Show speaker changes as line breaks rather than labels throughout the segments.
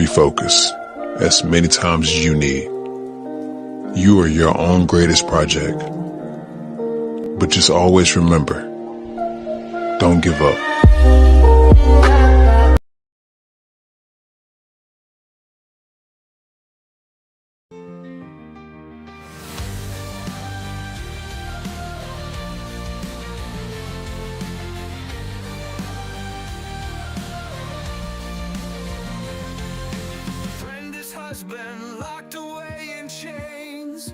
refocus as many times as you need. You are your own greatest project. But just always remember, don't give up.
Brenda's husband locked away in chains,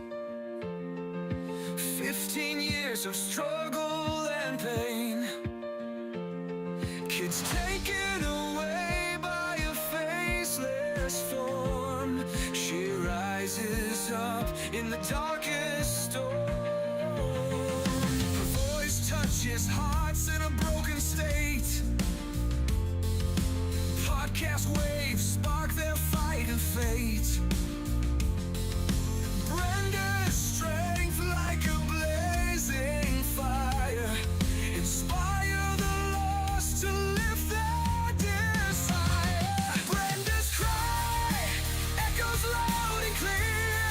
15 years of struggle and pain. Kids taken away by a faceless form. She rises up in the darkest storm. Her voice touches hearts in a broken state. Podcast waves spark their fight and fate. Brenda's strength like a blazing fire. Inspire the lost to lift their desire. Brenda's cry echoes loud and clear.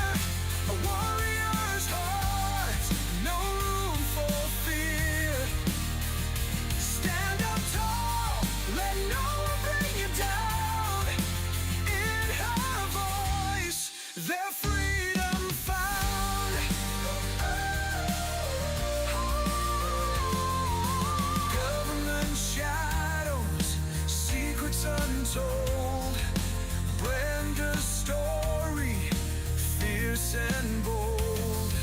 A warrior's heart, no room for fear. Stand up tall, let no one bring you down. In her voice, their freedom found. Government shadows, secrets untold. Brenda's story, fierce and bold.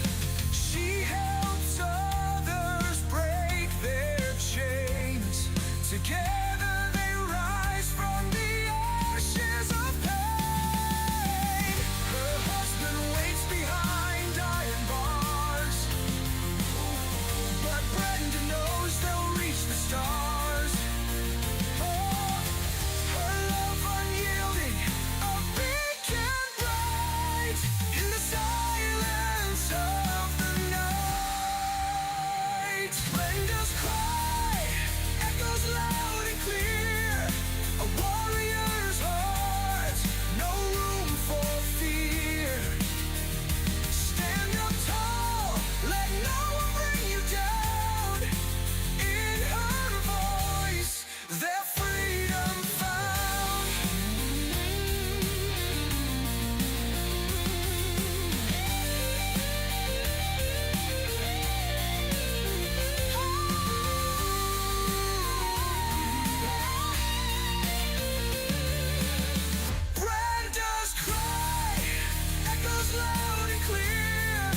She helps others break their chains. Together they rise from the ashes of pain. Her husband waits behind iron bars, but Brenda knows they'll reach the stars. Oh, her love unyielding, a beacon bright in the silence of the night. Brenda's cry echoes loud and clear. A warrior's heart, no room for fear. Stand up tall, let no one bring you down. In her voice, their freedom found. Brenda's cry echoes loud and clear.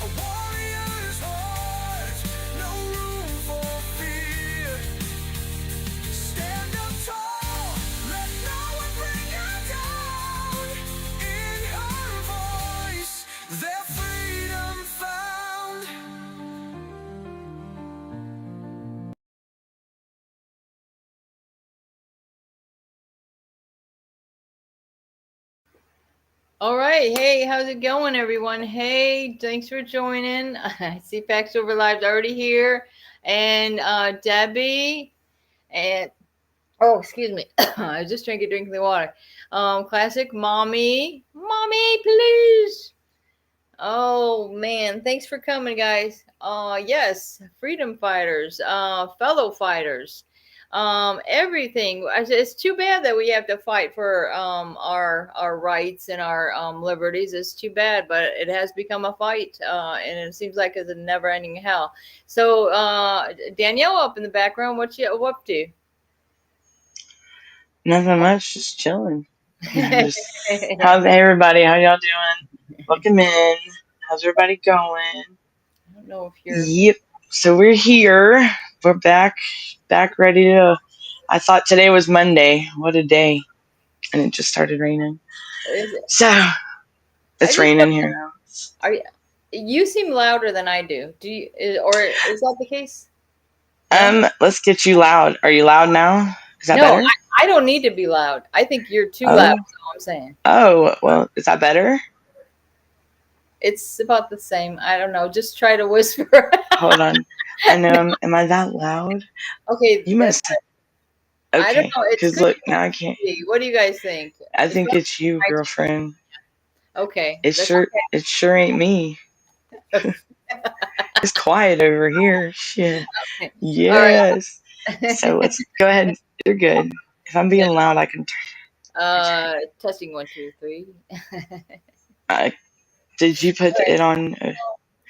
A warrior's heart, no room for fear. Stand up tall, let no one bring you down. In her voice, their freedom found.
All right. Hey, how's it going, everyone? Hey, thanks for joining. I see Pax Over Live's already here. And Debbie and excuse me. I was just drinking the water. Classic Mommy. Mommy, please. Oh man, thanks for coming, guys. Yes, freedom fighters, fellow fighters, everything. It's too bad that we have to fight for our rights and our liberties. It's too bad, but it has become a fight, and it seems like it's a never-ending hell. So Danielle up in the background, what you up to?
Nothing much, just chilling. How's everybody? How y'all doing? Welcome in. How's everybody going?
I don't know if you're.
Yep. So we're here. We're back ready to. I thought today was Monday. What a day! And it just started raining. So it's raining here now.
You seem louder than I do. Do you, or is that the case?
Let's get you loud. Are you loud now? Is that better?
I don't need to be loud. I think you're too loud. That's all I'm saying.
Oh, well, is that better?
It's about the same. I don't know. Just try to whisper.
Hold on. I know. Am I that loud?
Okay.
You must.
I don't
Okay,
know. It's
because
50.
look, now I can't.
What do you guys think?
I
It's
think
not
it's you,
right.
girlfriend.
Okay,
It
that's
sure ain't me.
okay.
It's quiet over here. Shit.
All
Yes.
right.
So let's go ahead. You're good. If I'm
Yeah.
being loud, I can.
Testing 1, 2, 3.
Uh, did you put it on?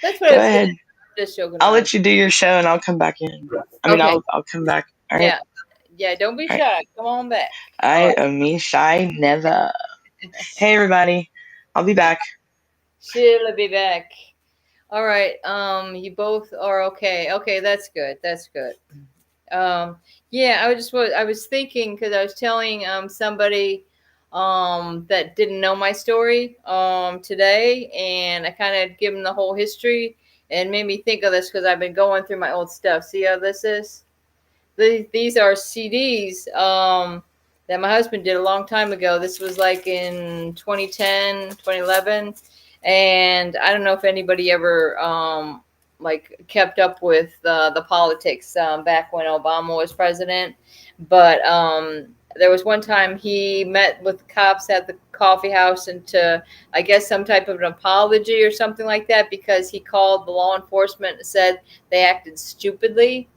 That's what I
Go
was gonna.
ahead.
Just joking
I'll
around.
let you do your show, and I'll come back in. I mean,
Okay.
I'll come back. All right.
Yeah. Yeah. Don't be
All right.
shy. Come on back. All
I
right.
am me shy never. Hey everybody. I'll be back.
She'll be back. All right. You both are okay. Okay, that's good. That's good. Yeah, I was thinking because I was telling somebody that didn't know my story today, and I kind of give them the whole history and made me think of this because I've been going through my old stuff. See how this is? These are CDs that my husband did a long time ago. This was like in 2010, 2011. And I don't know if anybody ever like kept up with the politics back when Obama was president. But there was one time he met with cops at the coffee house and to, I guess, some type of an apology or something like that because he called the law enforcement and said they acted stupidly.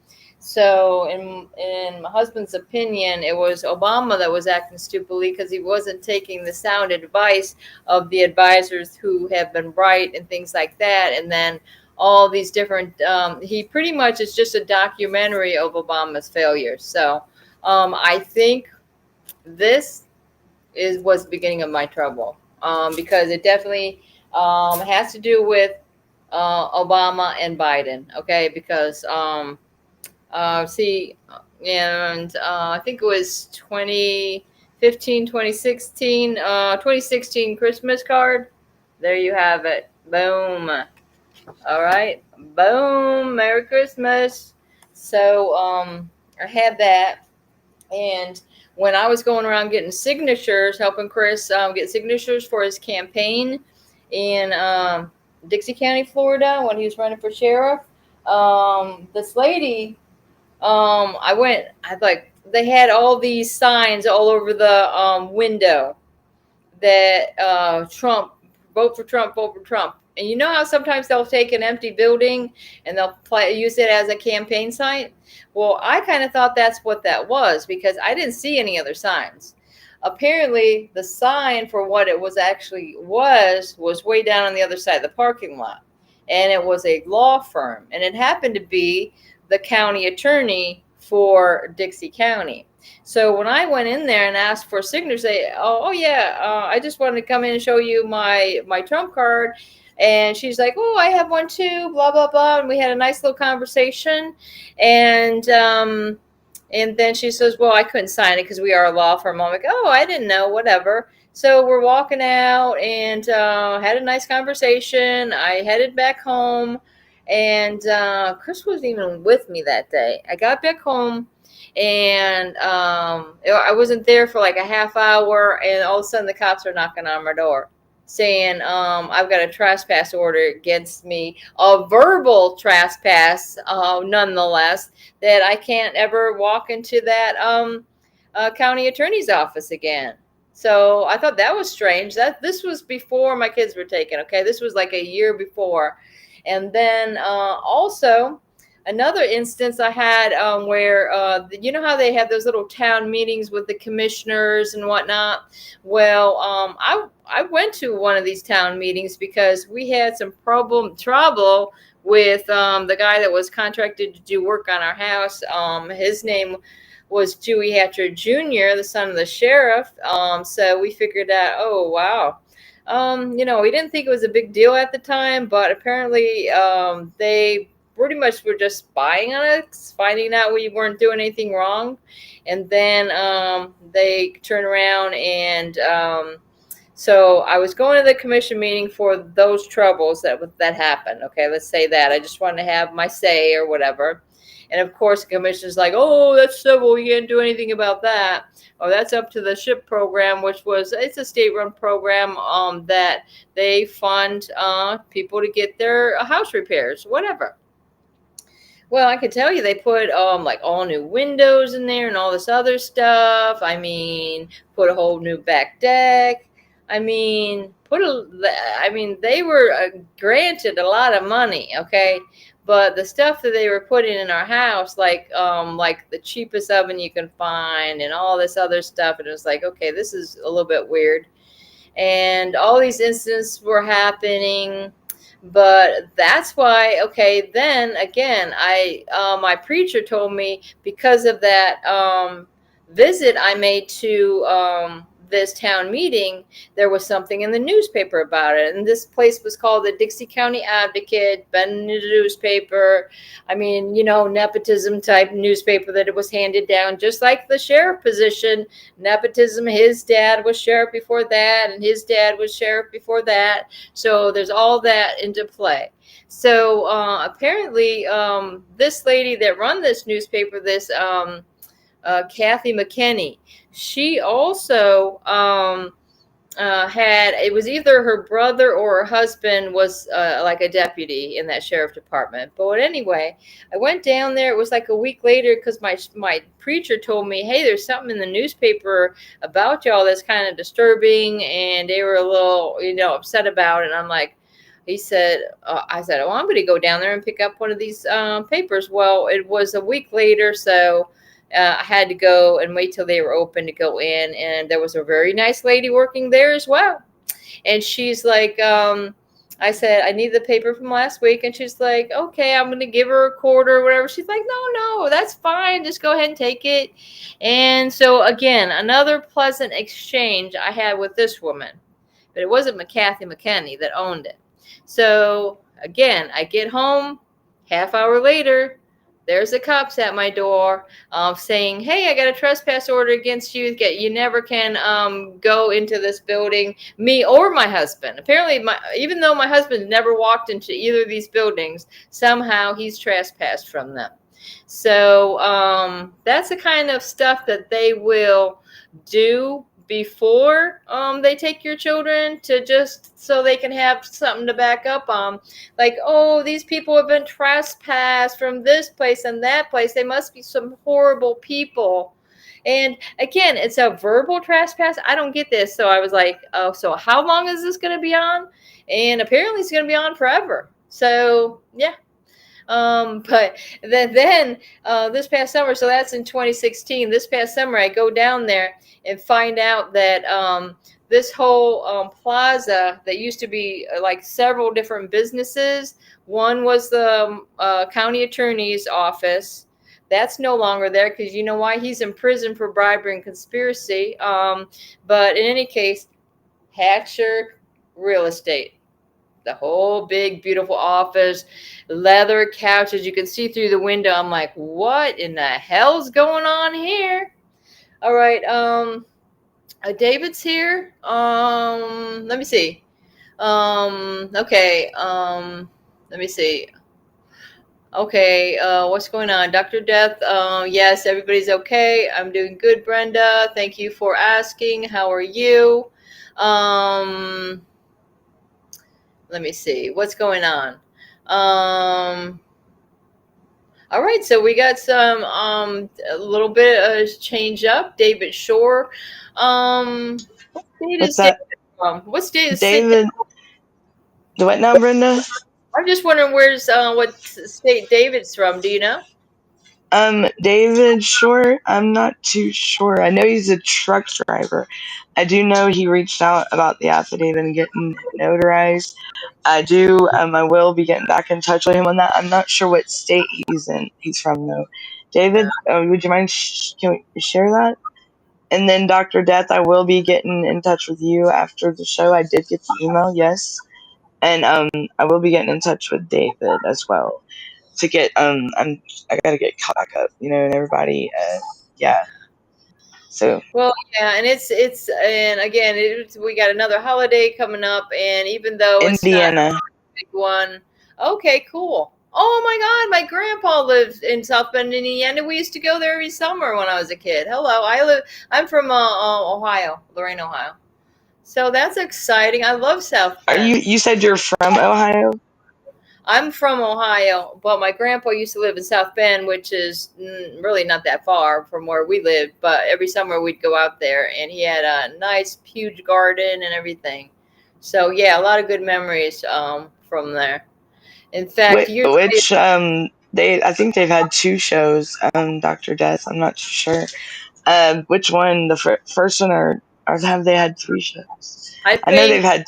So, in my husband's opinion, it was Obama that was acting stupidly because he wasn't taking the sound advice of the advisors who have been right and things like that. And then all these different, he pretty much is just a documentary of Obama's failures. So, I think this was the beginning of my trouble because it definitely has to do with Obama and Biden. Okay, because see, and I think it was 2015, 2016, 2016 Christmas card. There you have it. Boom. All right. Boom. Merry Christmas. So I had that. And when I was going around getting signatures, helping Chris get signatures for his campaign in Dixie County, Florida, when he was running for sheriff, this lady I like, they had all these signs all over the window that Trump, vote for Trump, vote for Trump. And you know how sometimes they'll take an empty building and they'll use it as a campaign site? Well, I kind of thought that's what that was because I didn't see any other signs. Apparently, the sign for what it was actually was way down on the other side of the parking lot. And it was a law firm. And it happened to be the county attorney for Dixie County. So when I went in there and asked for signatures, oh yeah, I just wanted to come in and show you my Trump card. And she's like, oh, I have one too, blah, blah, blah. And we had a nice little conversation. And then she says, well, I couldn't sign it because we are a law firm. I'm like, oh, I didn't know, whatever. So we're walking out and had a nice conversation. I headed back home. And Chris wasn't even with me that day. I got back home and I wasn't there for like a half hour. And all of a sudden the cops are knocking on my door saying I've got a trespass order against me, a verbal trespass, nonetheless, that I can't ever walk into that county attorney's office again. So I thought that was strange. That this was before my kids were taken. Okay, this was like a year before, and then also another instance I had where you know how they have those little town meetings with the commissioners and whatnot. Well, I went to one of these town meetings because we had some trouble with the guy that was contracted to do work on our house. His name was Dewey Hatcher Jr., the son of the sheriff. So we figured out, oh wow. You know, we didn't think it was a big deal at the time, but apparently they pretty much were just spying on us, finding out we weren't doing anything wrong. And then they turn around and so I was going to the commission meeting for those troubles that happened. Okay, let's say that. I just wanted to have my say or whatever. And of course, the commission's like, oh, that's civil. You can't do anything about that. Oh, that's up to the SHIP program, it's a state-run program that they fund people to get their house repairs, whatever. Well, I could tell you they put like all new windows in there and all this other stuff. I mean, put a whole new back deck. I mean, they were granted a lot of money, okay? But the stuff that they were putting in our house, like the cheapest oven you can find and all this other stuff, and it was like, okay, this is a little bit weird. And all these incidents were happening, but that's why, okay, then again, my preacher told me, because of that visit I made to this town meeting, there was something in the newspaper about it, and this place was called the Dixie County Advocate, been in the newspaper. I mean, nepotism type newspaper, that it was handed down just like the sheriff position. Nepotism, his dad was sheriff before that, and his dad was sheriff before that, so there's all that into play. So apparently this lady that run this newspaper, this Kathy McKinney, she also had, it was either her brother or her husband was like a deputy in that sheriff department. But anyway, I went down there. It was like a week later, because my preacher told me, hey, there's something in the newspaper about y'all that's kind of disturbing, and they were a little upset about it. And I'm like, I said, oh, I'm going to go down there and pick up one of these papers. Well, it was a week later, so I had to go and wait till they were open to go in, and there was a very nice lady working there as well. And she's like, I said, I need the paper from last week, and she's like, okay, I'm going to give her a quarter or whatever. She's like, no, that's fine. Just go ahead and take it. And so again, another pleasant exchange I had with this woman, but it wasn't Kathy McKinney that owned it. So again, I get home, half hour later, there's the cops at my door saying, hey, I got a trespass order against you. You never can go into this building, me or my husband. Apparently, even though my husband never walked into either of these buildings, somehow he's trespassed from them. So that's the kind of stuff that they will do before they take your children, to just so they can have something to back up on. Like, oh, these people have been trespassed from this place and that place. They must be some horrible people. And again, it's a verbal trespass. I don't get this. So I was like, oh, so how long is this going to be on? And apparently it's going to be on forever. So yeah. But then this past summer, so that's in 2016, this past summer, I go down there and find out that this whole plaza that used to be like several different businesses, one was the county attorney's office. That's no longer there, because you know why? He's in prison for bribery and conspiracy. But in any case, Hacksher Real Estate. The whole big, beautiful office, leather couches. You can see through the window. I'm like, what in the hell's going on here? All right. David's here. Let me see. Okay. Let me see. Okay. What's going on? Dr. Death. Yes, everybody's okay. I'm doing good, Brenda. Thank you for asking. How are you? Let me see what's going on. All right, so we got some a little bit of change up. David Shore.
What's that?
What state is
David? The what now, Brenda?
I'm just wondering where's what state David's from. Do you know?
David Shore, I'm not too sure. I know he's a truck driver. I do know he reached out about the affidavit and getting it notarized. I will be getting back in touch with him on that. I'm not sure what state he's from though. David, would you mind can we share that? And then Dr. Death, I will be getting in touch with you after the show. I did get the email, yes. And I will be getting in touch with David as well. To get I gotta get caught back up, and everybody yeah. So
well, yeah, and it's and again, we got another holiday coming up, and even though it's not
Indiana.
a big one, okay, cool. Oh my God, my grandpa lives in South Bend, Indiana. We used to go there every summer when I was a kid. Hello, I'm from Ohio, Lorain, Ohio. So that's exciting. I love South Bend.
You said you're from Ohio?
I'm from Ohio, but my grandpa used to live in South Bend, which is really not that far from where we lived. But every summer we'd go out there, and he had a nice, huge garden and everything. So yeah, a lot of good memories from there. In fact, years later,
Which I think they've had two shows. Dr. Death. I'm not sure. Which one? The first one, or have they had three shows?
I
I know they've
think
had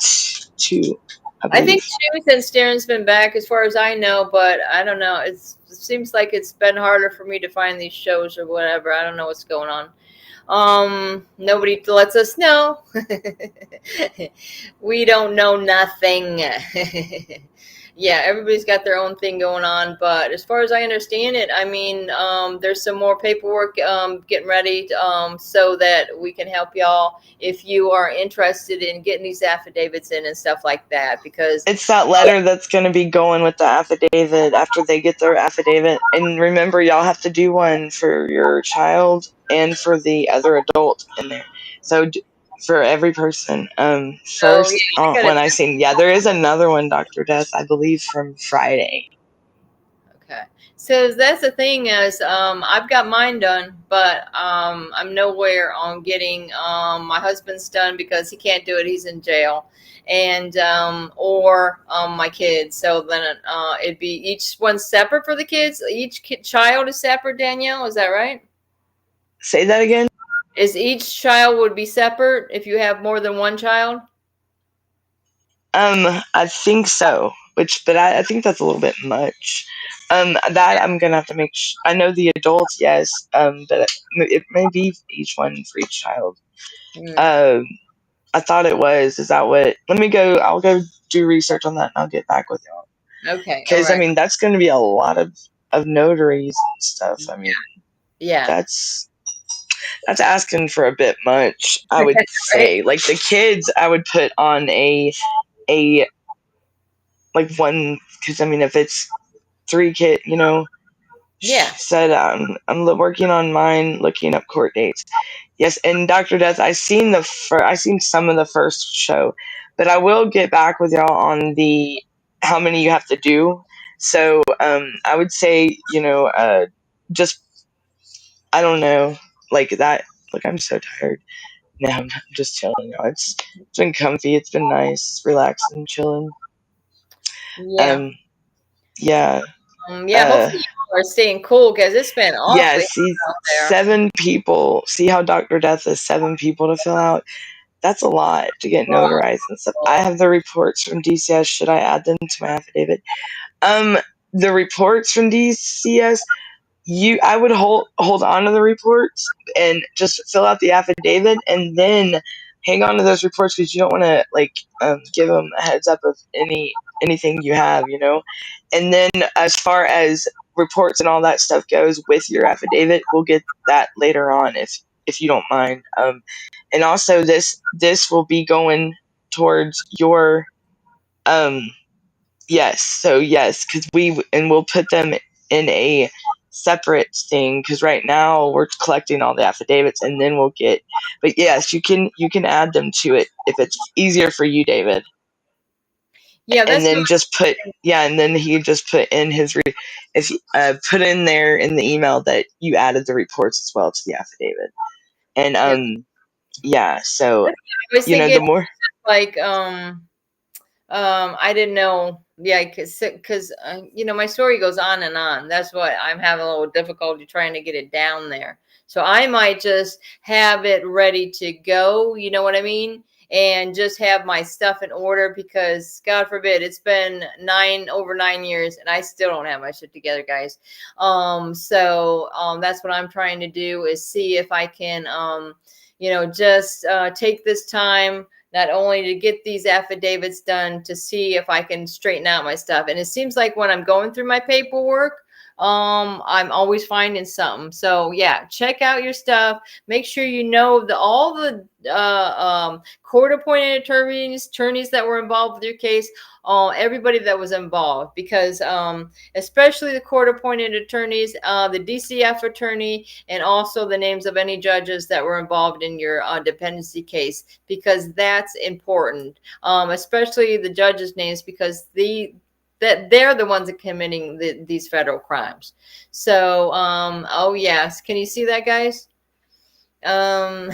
two, I
I think
believe.
two since Darren's been back, as far as I know. But I don't know. It seems like it's been harder for me to find these shows or whatever. I don't know what's going on. Nobody lets us know. We don't know nothing. Yeah, everybody's got their own thing going on, but as far as I understand it, I mean, there's some more paperwork getting ready so that we can help y'all if you are interested in getting these affidavits in and stuff like that. Because
It's that letter that's going to be going with the affidavit after they get their affidavit. And remember, y'all have to do one for your child and for the other adult in there. So for every person.
so yeah,
First,
I gotta.
when I seen, yeah, there is another one, Dr. Death, I believe, from Friday.
Okay. So that's the thing is, I've got mine done, but I'm nowhere on getting my husband's done because he can't do it. He's in jail, and or my kids. So then it'd be each one separate for the kids. Each child is separate. Danielle, is that right?
Say that again?
Is each child would be separate if you have more than one child?
I think so. But I think that's a little bit much. That I'm gonna have to make. I know the adults, yes. But it may be each one for each child.
Hmm.
Um, I thought it was. Is that what? Let me go. I'll go do research on that, and I'll get back with y'all.
Okay. All
Because I
right.
mean, that's going to be a lot of notaries and stuff. I mean,
Yeah.
that's asking for a bit much. I would
Right.
say, like the kids, I would put on a like one. Because I mean, if it's three kids,
Yeah.
said I'm working on mine, looking up court dates. Yes, and Dr. Death, I seen some of the first show, but I will get back with y'all on the how many you have to do. So I would say just I don't know like that. Look, I'm so tired. No, I'm just chilling. It's been comfy. It's been nice, relaxing, chilling.
Yeah.
Um, yeah.
Yeah,
Uh,
hopefully y'all are staying cool because it's been
yeah.
awfully
See,
hot out there.
7 people. See how Dr. Death is 7 people to fill out. That's a lot to get notarized and stuff. I have the reports from DCS. Should I add them to my affidavit? Um, the reports from DCS, I would hold on to the reports and just fill out the affidavit, and then hang on to those reports because you don't want to give them a heads up of anything you have, And then as far as reports and all that stuff goes with your affidavit, we'll get that later on if you don't mind. And also this will be going towards your yes. So yes, because we'll put them in a separate thing because right now we're collecting all the affidavits and then we'll get. But yes, you can add them to it if it's easier for you, David.
Yeah,
And
that's
then just put and then he just put in if put in there in the email that you added the reports as well to the affidavit. And
yeah.
yeah, so
I was thinking
the more
like I didn't know. Yeah, because my story goes on and on. That's why I'm having a little difficulty trying to get it down there. So I might just have it ready to go. You know what I mean? And just have my stuff in order because God forbid it's been over 9 years and I still don't have my shit together, guys. So that's what I'm trying to do is see if I can just take this time not only to get these affidavits done to see if I can straighten out my stuff. And it seems like when I'm going through my paperwork, I'm always finding something. So yeah, check out your stuff. Make sure you know all the court-appointed attorneys that were involved with your case, everybody that was involved, because especially the court-appointed attorneys, the DCF attorney, and also the names of any judges that were involved in your dependency case, because that's important, especially the judges' names, because that they're the ones that are committing these federal crimes. So, oh yes, can you see that, guys? um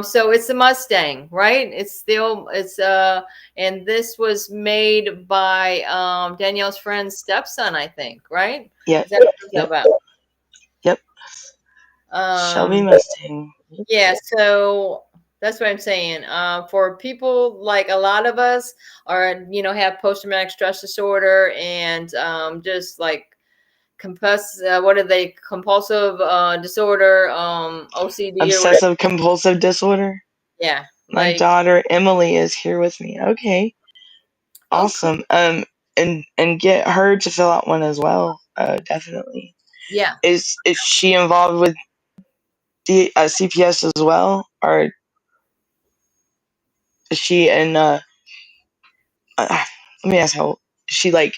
so it's a Mustang, right? And this was made by Danielle's friend's stepson, I think, right?
Yep.
Is that what it's
Yep.
about?
Yep. Shelby Mustang.
Yeah, so that's what I'm saying. For people like a lot of us are, have post-traumatic stress disorder and just like compulsive disorder, OCD or whatever.
Obsessive compulsive disorder.
Yeah,
My
like,
daughter Emily is here with me. Okay.
okay,
Awesome. And get her to fill out one as well. Definitely.
yeah.
Is she involved with the CPS as well, or is she in? Let me ask how. Is she like?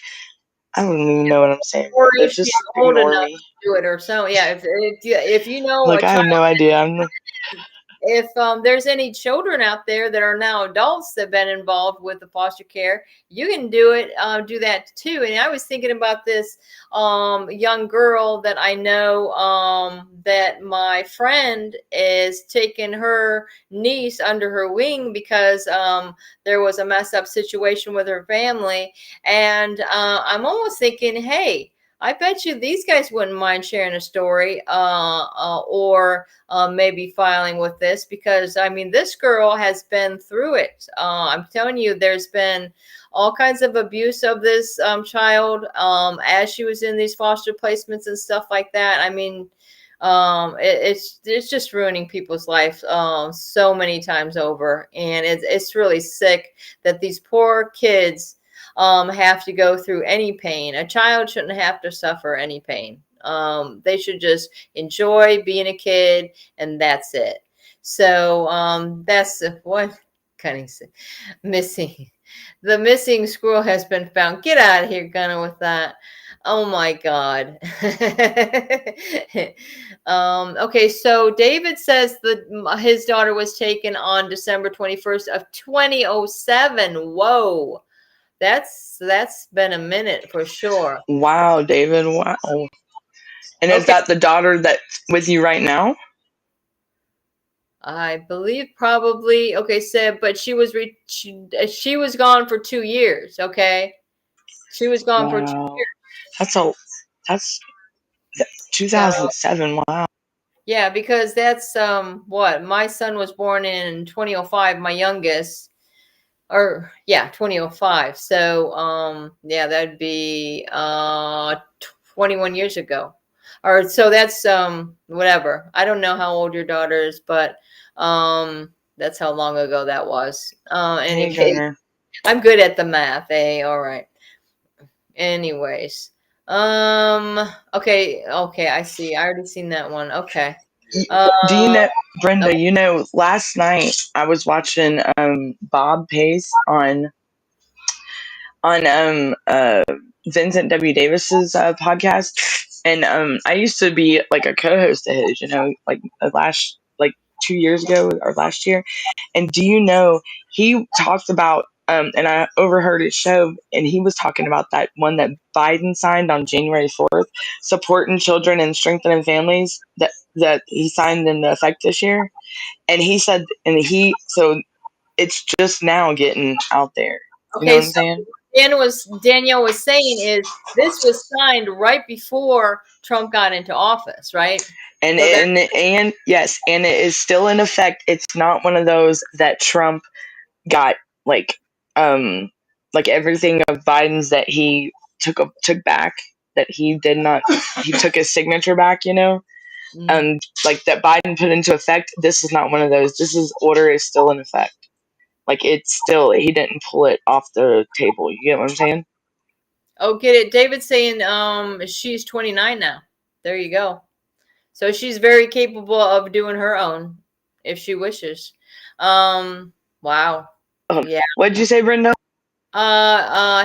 I don't even know what I'm saying,
Or
Brenda.
if she's
Just
old enough
ignore me.
to do it or so. Yeah, if you know a
Like I
child,
have no idea. I'm.
if there's any children out there that are now adults that have been involved with the foster care, you can do that too. And I was thinking about this young girl that I know, that my friend is taking her niece under her wing because there was a messed up situation with her family. And I'm almost thinking, hey, I bet you these guys wouldn't mind sharing a story, or maybe filing with this, because I mean, this girl has been through it. I'm telling you, there's been all kinds of abuse of this child as she was in these foster placements and stuff like that. I mean, it's just ruining people's life so many times over, and it's really sick that these poor kids have to go through any pain. A child shouldn't have to suffer any pain. They should just enjoy being a kid, and that's it. So that's what kind of missing. The missing squirrel has been found. Get out of here, Gunner, with that. Oh my God. Okay, so David says that his daughter was taken on December 21st of 2007. Whoa. That's been a minute for sure.
Wow, David. Wow. And is
Okay,
that the daughter that's with you right now?
I believe probably. Okay, so but she was she was gone for 2 years. Okay, she was gone for 2 years.
Wow. That's
So
2007. Wow.
yeah, because that's what my son was born in 2005, my youngest, or yeah, 2005. So yeah, that'd be 21 years ago. Or so that's whatever. I don't know how old your daughter is, but that's how long ago that was.
Hey,
Anyway,
Gunner.
I'm good at the math. All right. Anyways. Okay, I see. I already seen that one. Okay.
Do you know,
Okay.
Brenda? You know, last night I was watching Bob Pace on Vincent W. Davis's podcast, and I used to be like a co-host of his. You know, like last 2 years ago or last year. And do you know he talked about and I overheard his show, and he was talking about that one that Biden signed on January 4th, supporting children and strengthening families, that he signed into effect this year. And he said, so it's just now getting out there. You know
Okay,
what I'm
so
saying?
Danielle was saying is this was signed right before Trump got into office, right?
And
So that
and yes, and it is still in effect. It's not one of those that Trump got like um like everything of Biden's that he took back, that he did not, he took his signature back,
mm,
like that Biden put into effect. This is not one of those. This is order is still in effect. Like it's still, he didn't pull it off the table. You get what I'm saying?
oh, get it. David's saying she's 29 now. There you go. So she's very capable of doing her own if she wishes. Wow. Yeah.
What'd you say, Brenda?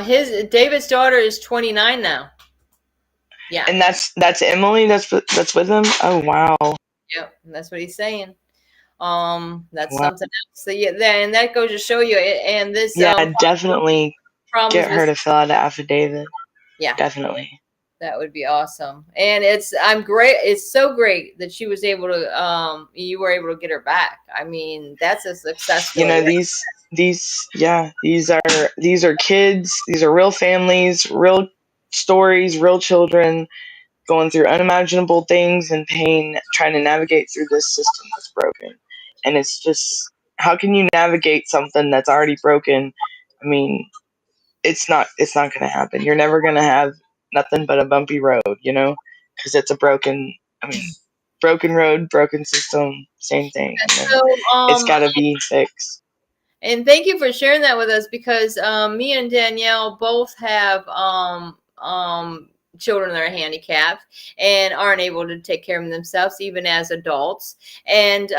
His David's daughter is 29 now. Yeah.
And that's Emily. That's with him. Oh wow.
Yep. That's what he's saying. That's
Wow.
something else. So yeah, and that goes to show you. And this
Yeah, definitely.
problems
get her
with,
to fill out an affidavit.
yeah,
Definitely.
that would be awesome. And I'm great. It's so great that she was able to, you were able to get her back. I mean, that's a success
You know,
story.
these are kids, these are real families, real stories, real children going through unimaginable things and pain, trying to navigate through this system that's broken. And it's just, how can you navigate something that's already broken? I mean, it's not going to happen. You're never going to have nothing but a bumpy road, because it's a broken road, broken system, same thing. And then
So,
it's got to be fixed.
and thank you for sharing that with us, because me and Danielle both have children that are handicapped and aren't able to take care of themselves even as adults. And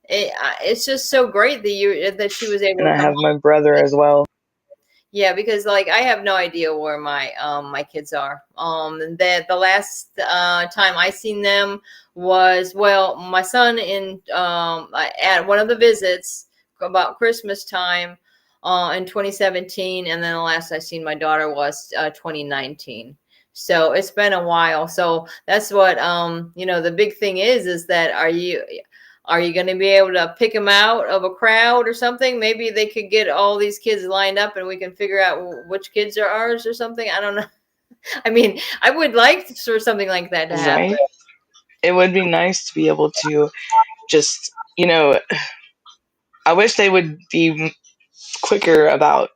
it's just so great that she was able
And
to
I
come
have
home.
my brother as well.
Yeah, because like I have no idea where my kids are. And that the last time I seen them was, well, my son at one of the visits about Christmas time in 2017, and then the last I seen my daughter was 2019. So it's been a while. So that's what the big thing is that are you going to be able to pick them out of a crowd or something? Maybe they could get all these kids lined up and we can figure out which kids are ours or something. I don't know. I mean, I would like for something like that to happen.
Right? It would be nice to be able to just, I wish they would be quicker about,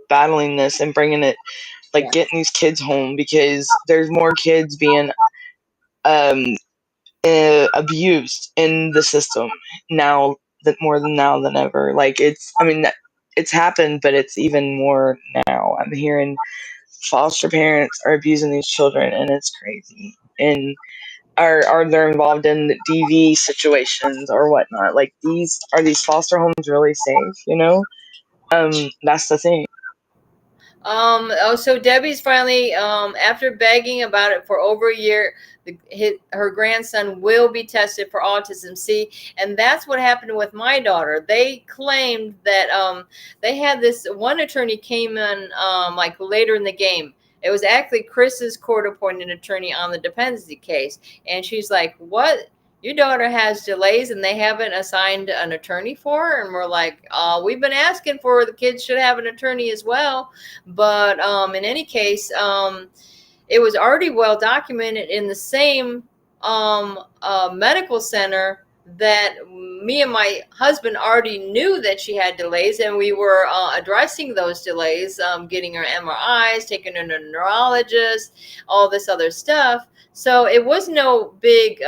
battling this and bringing it, like
Yeah.
getting these kids home, because there's more kids being um, abused in the system now, that more than now than ever. Like it's happened, but it's even more now. I'm hearing foster parents are abusing these children, and it's crazy. And are they're involved in DV situations or whatnot? Like, these foster homes really safe? That's the thing.
So Debbie's finally, after begging about it for over a year, her grandson will be tested for autism. See, and that's what happened with my daughter. They claimed that they had this one attorney came in like later in the game. It was actually Chris's court-appointed attorney on the dependency case, and she's like, "What? Your daughter has delays and they haven't assigned an attorney for her?" And we're like, we've been asking for the kids should have an attorney as well. But in any case, it was already well documented in the same medical center that me and my husband already knew that she had delays, and we were addressing those delays, getting her MRIs, taking her to a neurologist, all this other stuff. So it was no big,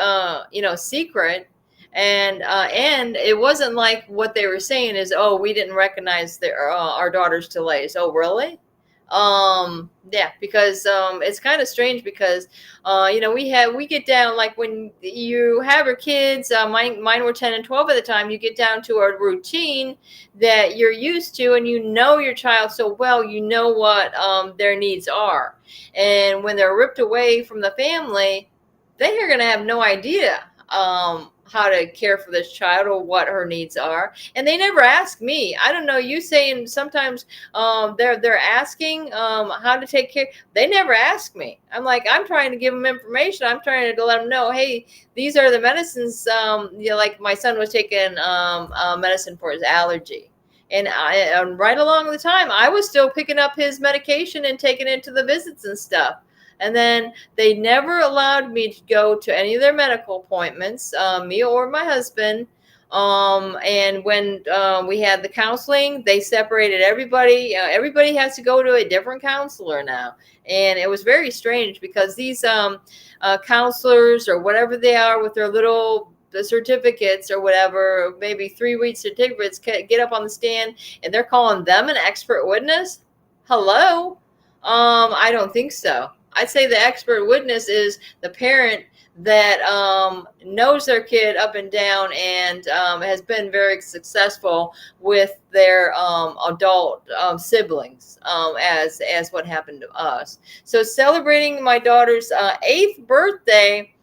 secret. And it wasn't like what they were saying is, oh, we didn't recognize our daughter's delays. Oh, really? Yeah, because it's kind of strange because we get down, like when you have your kids, mine were 10 and 12 at the time, you get down to a routine that you're used to, and you know your child so well, you know what their needs are. And when they're ripped away from the family, they are going to have no idea how to care for this child or what her needs are. And they never ask me. I don't know, you saying sometimes they're asking how to take care. They never ask me. I'm like, I'm trying to give them information. I'm trying to let them know, hey, these are the medicines. Like my son was taking medicine for his allergy. And right along the time, I was still picking up his medication and taking it to the visits and stuff. And then they never allowed me to go to any of their medical appointments, me or my husband. And when we had the counseling, they separated everybody. Everybody has to go to a different counselor now. And it was very strange because these counselors or whatever they are with their little the certificates or whatever, maybe 3-week certificates, get up on the stand and they're calling them an expert witness. Hello? I don't think so. I'd say the expert witness is the parent that knows their kid up and down and has been very successful with their adult siblings, as what happened to us. So celebrating my daughter's 8th birthday,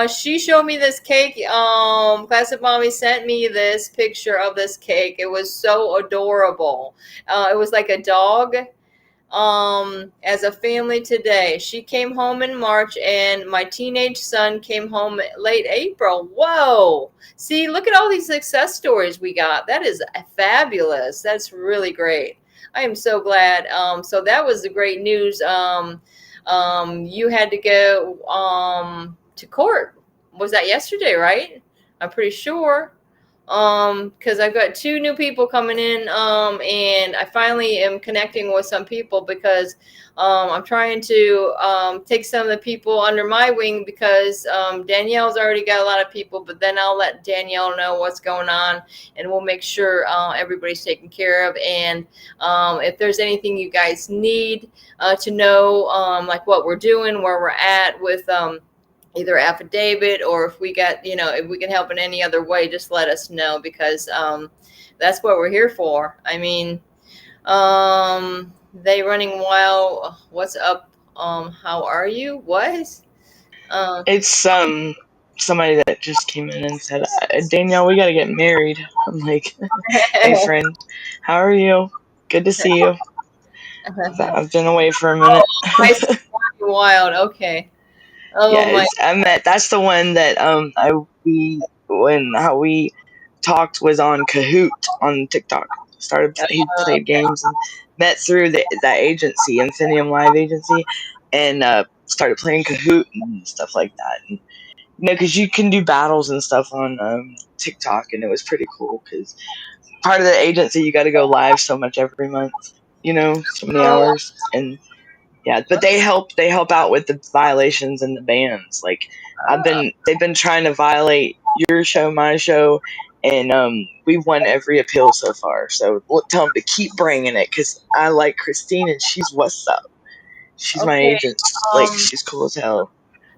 She showed me this cake. Classic Mommy sent me this picture of this cake. It was so adorable. It was like a dog. As a family today. She came home in March, and my teenage son came home late April. Whoa! See, look at all these success stories we got. That is fabulous. That's really great. I am so glad. So that was the great news. You had to go to court. Was that yesterday, right? I'm pretty sure. Because I've got 2 new people coming in, and I finally am connecting with some people because I'm trying to take some of the people under my wing because Danielle's already got a lot of people, but then I'll let Danielle know what's going on, and we'll make sure everybody's taken care of. And if there's anything you guys need to know, like what we're doing, where we're at with either affidavit, or if we got, if we can help in any other way, just let us know, because that's what we're here for. I mean, they running wild. What's up? How are you? What?
It's somebody that just came in and said, Danielle, we gotta get married. I'm like, hey friend, how are you? Good to see you. I've been away for a minute.
I see wild. Okay. Oh
Yeah,
my.
that's the one that how we talked was on Kahoot on TikTok. He played games and met through that agency, Infinium Live agency, and started playing Kahoot and stuff like that. And because you can do battles and stuff on TikTok, and it was pretty cool because part of the agency you got to go live so much every month, so many
Oh,
hours. And yeah, but they help out with the violations and the bans. Like they've been trying to violate your show, my show, and we've won every appeal so far. So tell them to keep bringing it because I like Christine and she's what's up. She's my
okay.
agent. Like
Um,
she's cool as hell.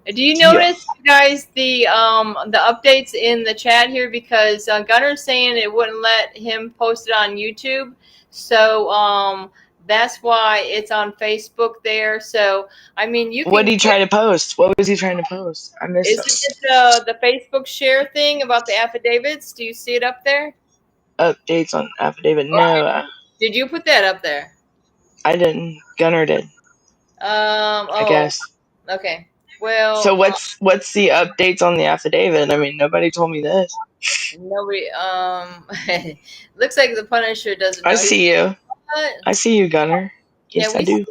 Do you
Yeah.
notice, guys, the updates in the chat here? Because Gunner's saying it wouldn't let him post it on YouTube, so that's why it's on Facebook there. So I mean, you
What
can
did he try to post? What was he trying to post? I missed
isn't
some
it the Facebook share thing about the affidavits? Do you see it up there?
updates on affidavit.
Or
No,
did you put that up there?
I didn't. Gunner did, I
Oh,
guess.
okay. Well,
So what's the updates on the affidavit? I mean, nobody told me this.
nobody. Looks like the Punisher doesn't
I
know. He's
see you.
what?
I see you, Gunner.
Yeah,
Yes, I do.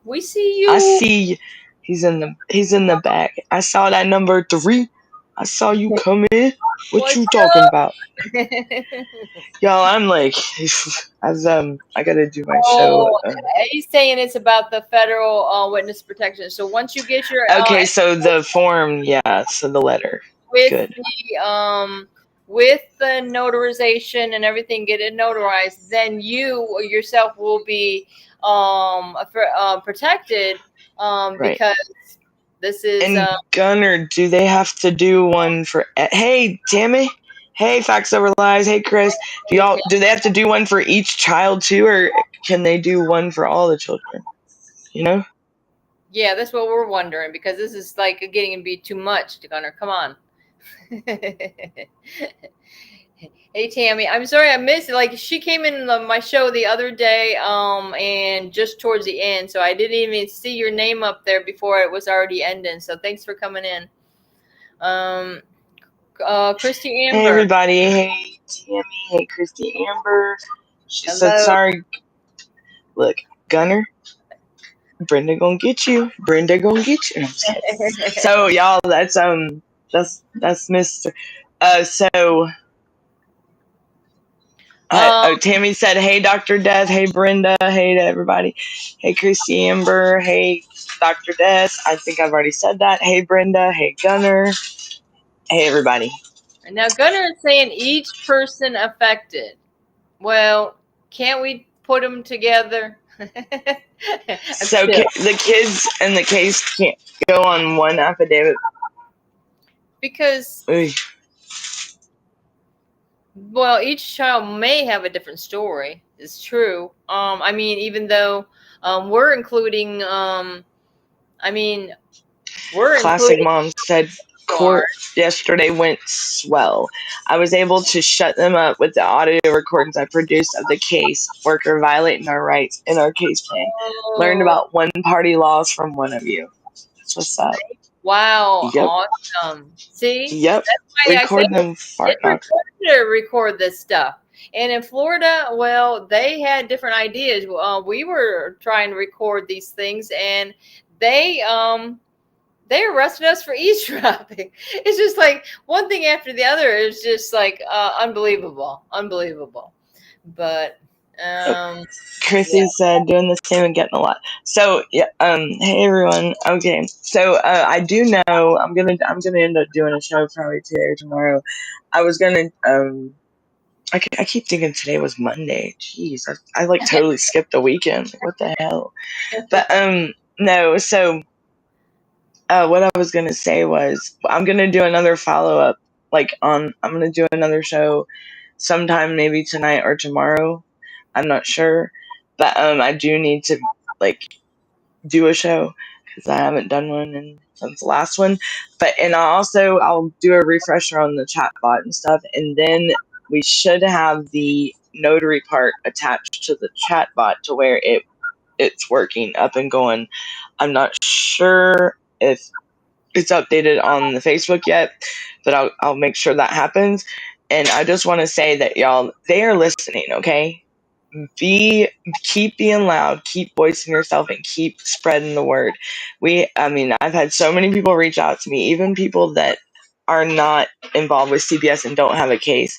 we see
I
you.
see you. He's in the back. I saw that number 3. I saw you come in. What
What's
you talking about?
up?
Y'all, I'm like I gotta do my show.
Oh, he's saying it's about the federal witness protection. So once you get your
Okay, so the form, yeah, so the letter.
with
Good.
with the notarization and everything, get it notarized, then you yourself will be protected
Right.
because this is
And Gunner, do they have to do one for hey, Tammy? Hey, Facts Over Lies. Hey, Chris. Do they have to do one for each child too, or can they do one for all the children? You know?
yeah, that's what we're wondering, because this is like getting to be too much, Gunner. Come on. Hey Tammy, I'm sorry I missed it. Like, she came in my show the other day, and just towards the end, so I didn't even see your name up there before it was already ending. So thanks for coming in. Christy
Hey,
Amber,
everybody. Hey, Tammy. Hey, Christy Amber. She said,
hello.
sorry. Look, Gunner, Brenda gonna get you. Brenda gonna get you. No, I'm just kidding. So, y'all, that's Mr. So, Tammy said, hey, Dr. Death. Hey, Brenda. Hey to everybody. Hey, Christy Amber. Hey, Dr. Death. I think I've already said that. Hey, Brenda. Hey, Gunner. Hey, everybody.
Now Gunner is saying each person affected. Well, can't we put them together?
So, the kids in the case can't go on one affidavit.
Because,
Ooh.
well, each child may have a different story. It's true. I mean, even though we're including, I mean, we're
Classic
including.
Mom said, court yesterday went swell. I was able to shut them up with the audio recordings I produced of the case worker violating our rights in our case plan. Learned about one-party laws from one of you. That's what's up.
Wow,
Yep.
awesome. See?
Yep.
That's why
Record
I say
them fart
it's
knocks.
important to record this stuff. And in Florida, well, they had different ideas. We were trying to record these things, and they arrested us for eavesdropping. It's just like one thing after the other. It's just like unbelievable. But
Chrissy said doing the same and getting a lot. So yeah, hey everyone. Okay, so I do know I'm gonna end up doing a show probably today or tomorrow. I was gonna I keep thinking today was Monday. Jeez, I like totally skipped the weekend. Like, what the hell? But no. So what I was gonna say was I'm gonna do another follow up. I'm gonna do another show sometime maybe tonight or tomorrow. I'm not sure, but I do need to like do a show because I haven't done one since the last one. And I'll do a refresher on the chat bot and stuff, and then we should have the notary part attached to the chat bot to where it's working up and going. I'm not sure if it's updated on the Facebook yet, but I'll make sure that happens. And I just want to say that y'all, they are listening, okay? Keep being loud, keep voicing yourself, and keep spreading the word. I've had so many people reach out to me, even people that are not involved with CPS and don't have a case.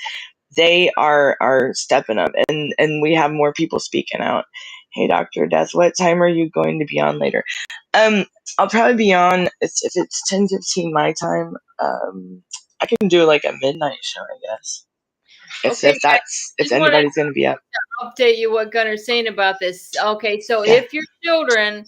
They are stepping up, and we have more people speaking out. Hey, Dr. Death, what time are you going to be on later? I'll probably be on if it's 10:15 my time. I can do like a midnight show, I guess. If anybody's gonna be up.
Update you what Gunner's saying about this. Okay, so if your children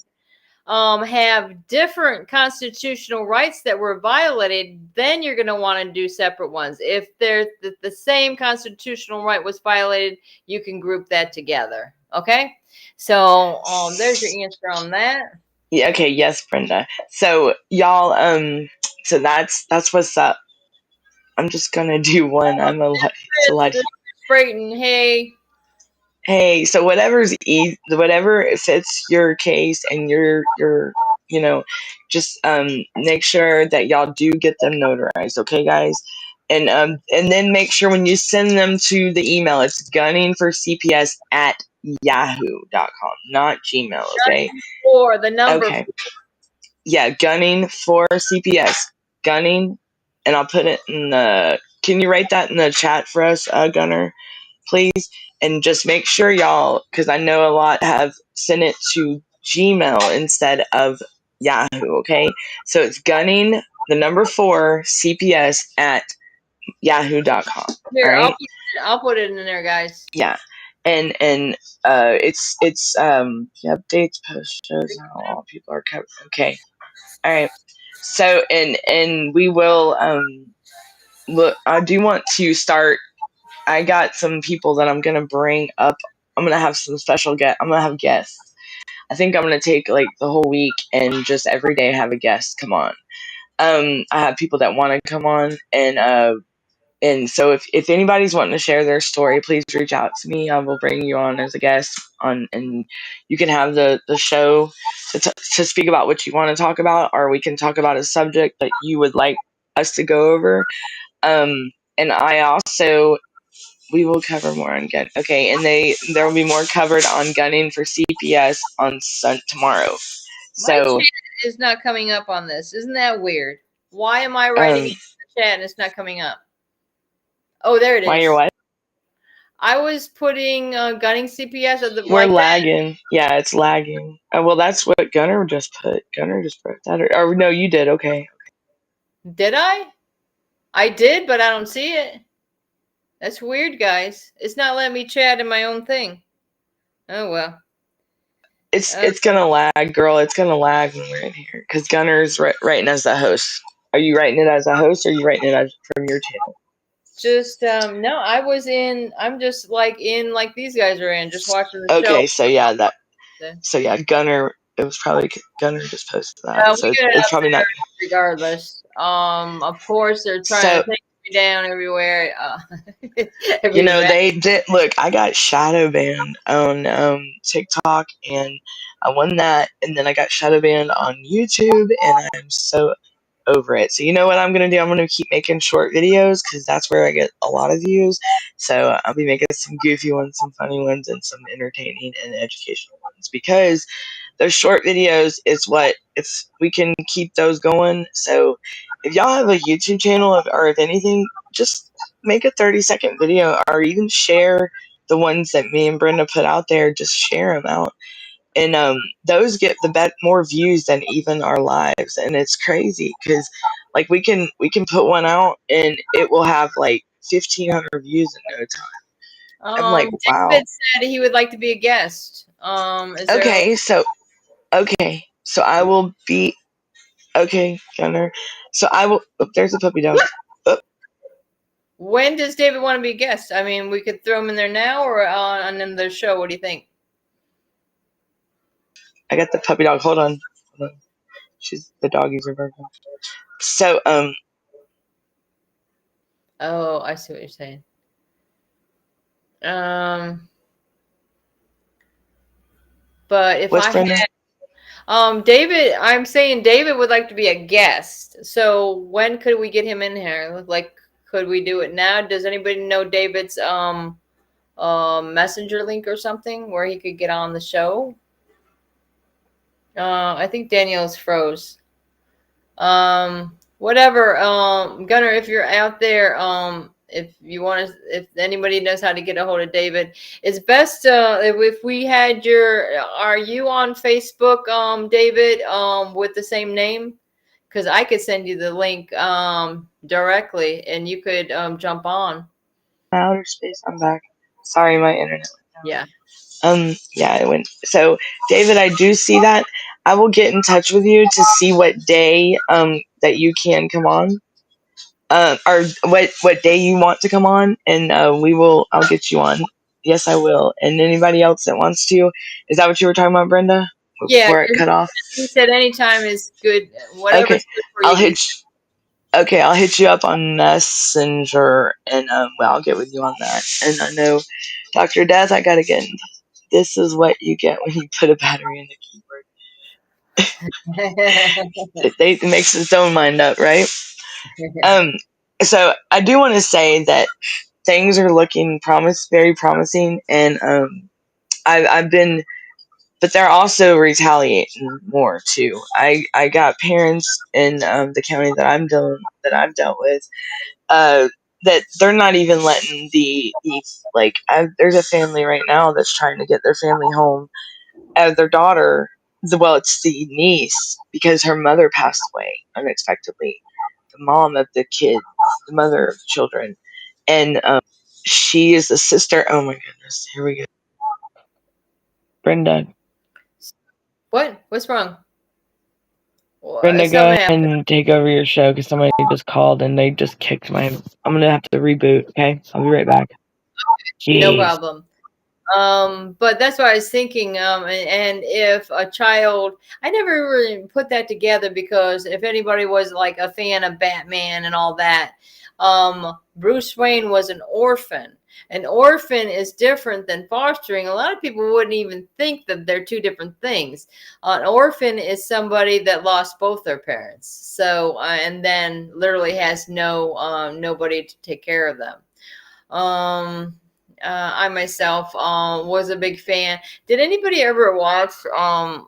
have different constitutional rights that were violated, then you're going to want to do separate ones. If they're the same constitutional right was violated, you can group that together. Okay, so there's your answer on that.
Yeah. Okay. Yes, Brenda. So y'all, so that's what's up. I'm just gonna do one. I'm a
Brayton,
hey, so whatever fits your case and your just make sure that y'all do get them notarized, okay, guys? And then make sure when you send them to the email, it's gunning4cps@yahoo.com, not Gmail, okay?
Or the number.
Okay. Yeah, gunning for CPS. Gunning, and I'll put it in the. Can you write that in the chat for us, Gunner, please? And just make sure y'all, because I know a lot have sent it to Gmail instead of Yahoo. Okay, so it's gunning the number 4 CPS@yahoo.com.
Here,
all right?
I'll put it in there, guys.
Yeah, and it's updates, post shows, and all people are covered. Okay. All right. So and we will look. I do want to start. I got some people that I'm gonna bring up. I'm gonna have some special guests. I'm gonna have guests. I think I'm gonna take like the whole week and just every day have a guest come on. I have people that want to come on, and so if anybody's wanting to share their story, please reach out to me. I will bring you on as a guest on, and you can have the show to speak about what you want to talk about, or we can talk about a subject that you would like us to go over. And we will cover more on gun. Okay, and there will be more covered on gunning for CPS on tomorrow. So
my chat is not coming up on this. Isn't that weird? Why am I writing in the chat and it's not coming up? Oh, there it is.
Why you're what?
I was putting gunning CPS of the.
We're lagging. Yeah, it's lagging. Well, that's what Gunner just put. Gunner just put that. Or no, you did. Okay.
Did I? I did, but I don't see it. That's weird, guys. It's not letting me chat in my own thing. Oh well.
It's gonna lag, girl. It's gonna lag when we're in here because Gunner's writing as the host. Are you writing it as a host, or are you writing it from your channel?
Just no, I'm just like these guys are in, just watching the show.
Okay, so yeah, Gunner. It was probably Gunner just posted that, so it's probably not.
Regardless, Of course, they're trying to take me down everywhere.
They did. Look, I got shadow banned on TikTok, and I won that, and then I got shadow banned on YouTube, and I'm so over it. So you know what I'm gonna do? I'm gonna keep making short videos because that's where I get a lot of views. So I'll be making some goofy ones, some funny ones, and some entertaining and educational ones because those short videos is what we can keep those going. So if y'all have a YouTube channel or if anything, just make a 30-second video or even share the ones that me and Brenda put out there. Just share them out, and those get more views than even our lives, and it's crazy because like we can put one out and it will have like 1,500 views in no time. I'm like, wow.
David said he would like to be a guest. Is there
So I will be okay, Gunner. So I will. Oh, there's a puppy dog. Oh,
when does David want to be a guest? I mean, we could throw him in there now or on another show. What do you think?
I got the puppy dog. Hold on. The doggies are barking. So
Oh, I see what you're saying. But if
what's
I
Brenda?
had David, I'm saying David would like to be a guest. So when could we get him in here? Like, could we do it now? Does anybody know David's messenger link or something where he could get on the show? I think Danielle's froze. Whatever. Gunnar, if you're out there, if you want to, if anybody knows how to get a hold of David, it's best if we had are you on Facebook, David, with the same name? Because I could send you the link directly, and you could jump on.
Outer space. I'm back. Sorry, my internet went
Yeah.
down. Yeah, it went. So David, I do see that. I will get in touch with you to see what day that you can come on. Or what day you want to come on, and I'll get you on. Yes, I will. And anybody else that wants to, is that what you were talking about, Brenda?
Yeah.
Before it cut off.
He said anytime is good. Whatever's
Okay,
good for you.
I'll hit you up on Messenger, and I'll get with you on that. And I know, Dr. Death, I gotta get. This is what you get when you put a battery in the keyboard. It makes its own mind up, right? So I do want to say that things are looking very promising, and I've been, but they're also retaliating more too. I got parents in the county that I've dealt with, that they're not even letting there's a family right now that's trying to get their family home. Their daughter, it's the niece, because her mother passed away unexpectedly. The mom of the kids, the mother of the children, and she is the sister. Oh my goodness, here we go. Brenda.
What? What's wrong?
Brenda, go ahead and take over your show because somebody just called and they just kicked my. I'm gonna have to reboot. Okay, I'll be right back. Jeez.
No problem. But that's what I was thinking. And if a child, I never really put that together because if anybody was like a fan of Batman and all that, Bruce Wayne was an orphan. An orphan is different than fostering. A lot of people wouldn't even think that they're two different things. An orphan is somebody that lost both their parents. So, and then literally has nobody to take care of them. I myself was a big fan. Did anybody ever watch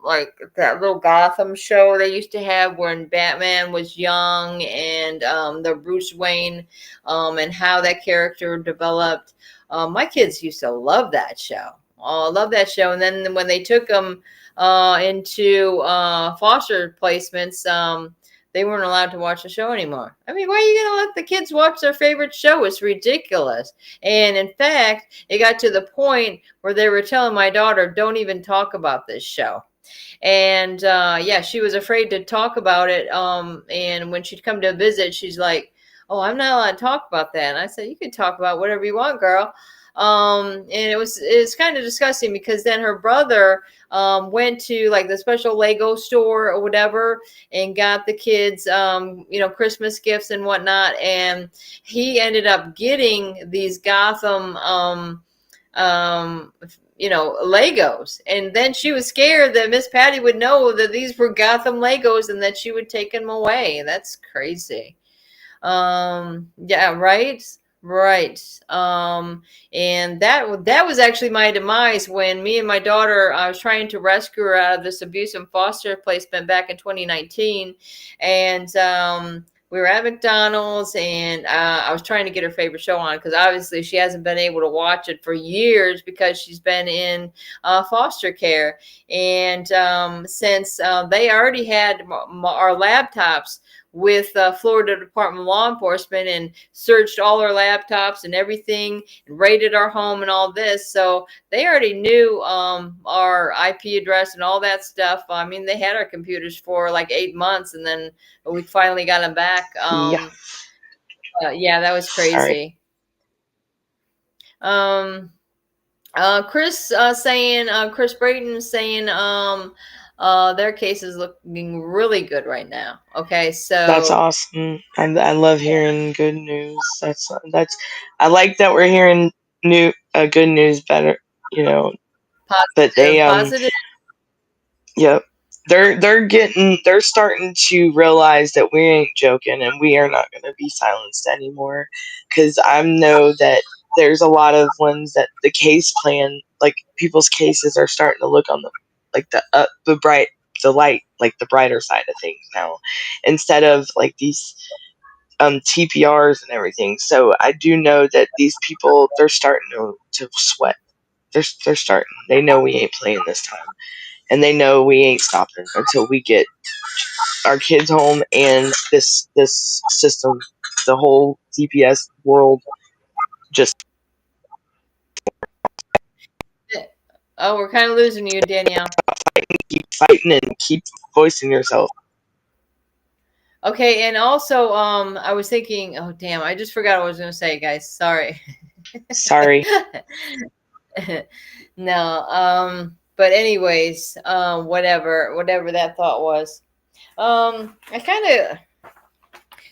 like that little Gotham show they used to have when Batman was young and the Bruce Wayne and how that character developed? My kids used to love that show. Love that show. And then when they took them into foster placements, they weren't allowed to watch the show anymore. I mean, why are you going to let the kids watch their favorite show? It's ridiculous. And in fact, it got to the point where they were telling my daughter, don't even talk about this show. And she was afraid to talk about it. And when she'd come to visit, she's like, oh, I'm not allowed to talk about that. And I said, you can talk about whatever you want, girl. And it's kind of disgusting because then her brother went to like the special Lego store or whatever and got the kids, Christmas gifts and whatnot. And he ended up getting these Gotham, Legos. And then she was scared that Miss Patty would know that these were Gotham Legos and that she would take them away. That's crazy. Yeah, right. Right. And that was actually my demise when me and my daughter, I was trying to rescue her out of this abuse and foster placement back in 2019. And we were at McDonald's, and I was trying to get her favorite show on because obviously she hasn't been able to watch it for years because she's been in foster care. And since they already had our laptops with Florida Department of Law Enforcement and searched all our laptops and everything and raided our home and all this. So they already knew our IP address and all that stuff. I mean, they had our computers for like 8 months, and then we finally got them back.
Yeah.
Yeah, that was
Sorry.
crazy. Chris Chris Brayton saying their case is looking really good right now. Okay,
That's
so
awesome. I love hearing good news. That's I like that we're hearing good news better. You know, but
positive.
yep. They're starting to realize that we ain't joking and we are not going to be silenced anymore. Because I know that there's a lot of ones that the case plan, like people's cases are starting to look on the light, like the brighter side of things now, instead of like these TPRs and everything. So I do know that these people, they're starting to sweat. They're starting. They know we ain't playing this time, and they know we ain't stopping until we get our kids home and this system, the whole CPS world, just
Oh, we're kind of losing you, Danielle.
keep fighting and keep voicing yourself.
Okay, and also, I was thinking, oh damn, I just forgot what I was gonna say, guys. Sorry.
Sorry.
No, but anyways, whatever that thought was. I kind of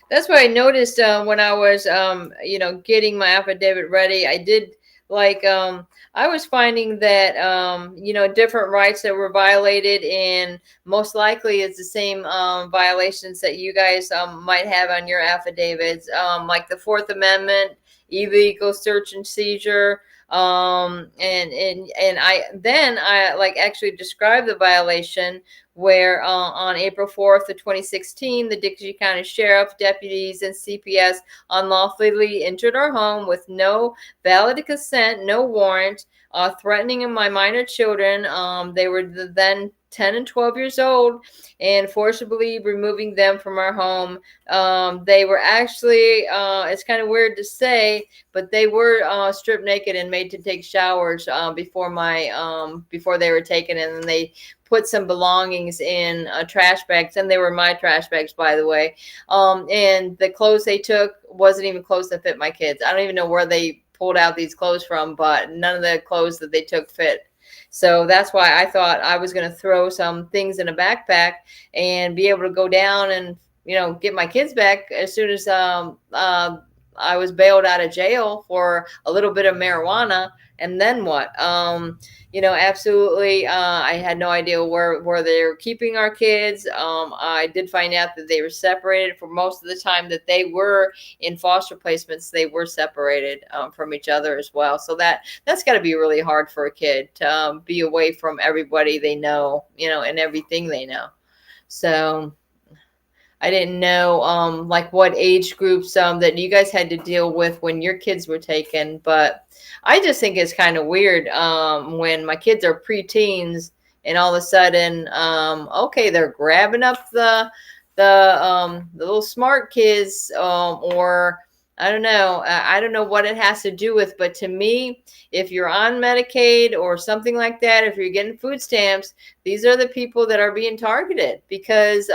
that's what I noticed when I was, getting my affidavit ready. I did like, I was finding that, different rights that were violated, and most likely it's the same violations that you guys might have on your affidavits, like the Fourth Amendment, illegal search and seizure. And I like actually described the violation where on April 4th of 2016, the Dixie County Sheriff, deputies, and CPS unlawfully entered our home with no valid consent, no warrant, threatening my minor children. They were then 10 and 12 years old, and forcibly removing them from our home. They were actually, it's kind of weird to say, but they were stripped naked and made to take showers before they were taken, and then they put some belongings in trash bags, and they were my trash bags, by the way. And the clothes they took wasn't even clothes that fit my kids. I don't even know where they pulled out these clothes from, but none of the clothes that they took fit. So that's why I thought I was going to throw some things in a backpack and be able to go down and, get my kids back as soon as I was bailed out of jail for a little bit of marijuana. And then what? Absolutely. I had no idea where they were keeping our kids. I did find out that they were separated for most of the time that they were in foster placements. They were separated from each other as well. So that's got to be really hard for a kid to be away from everybody they know, and everything they know. So I didn't know like what age groups that you guys had to deal with when your kids were taken, but I just think it's kind of weird when my kids are preteens and all of a sudden, okay, they're grabbing up the little smart kids, or I don't know. I don't know what it has to do with, but to me, if you're on Medicaid or something like that, if you're getting food stamps, these are the people that are being targeted because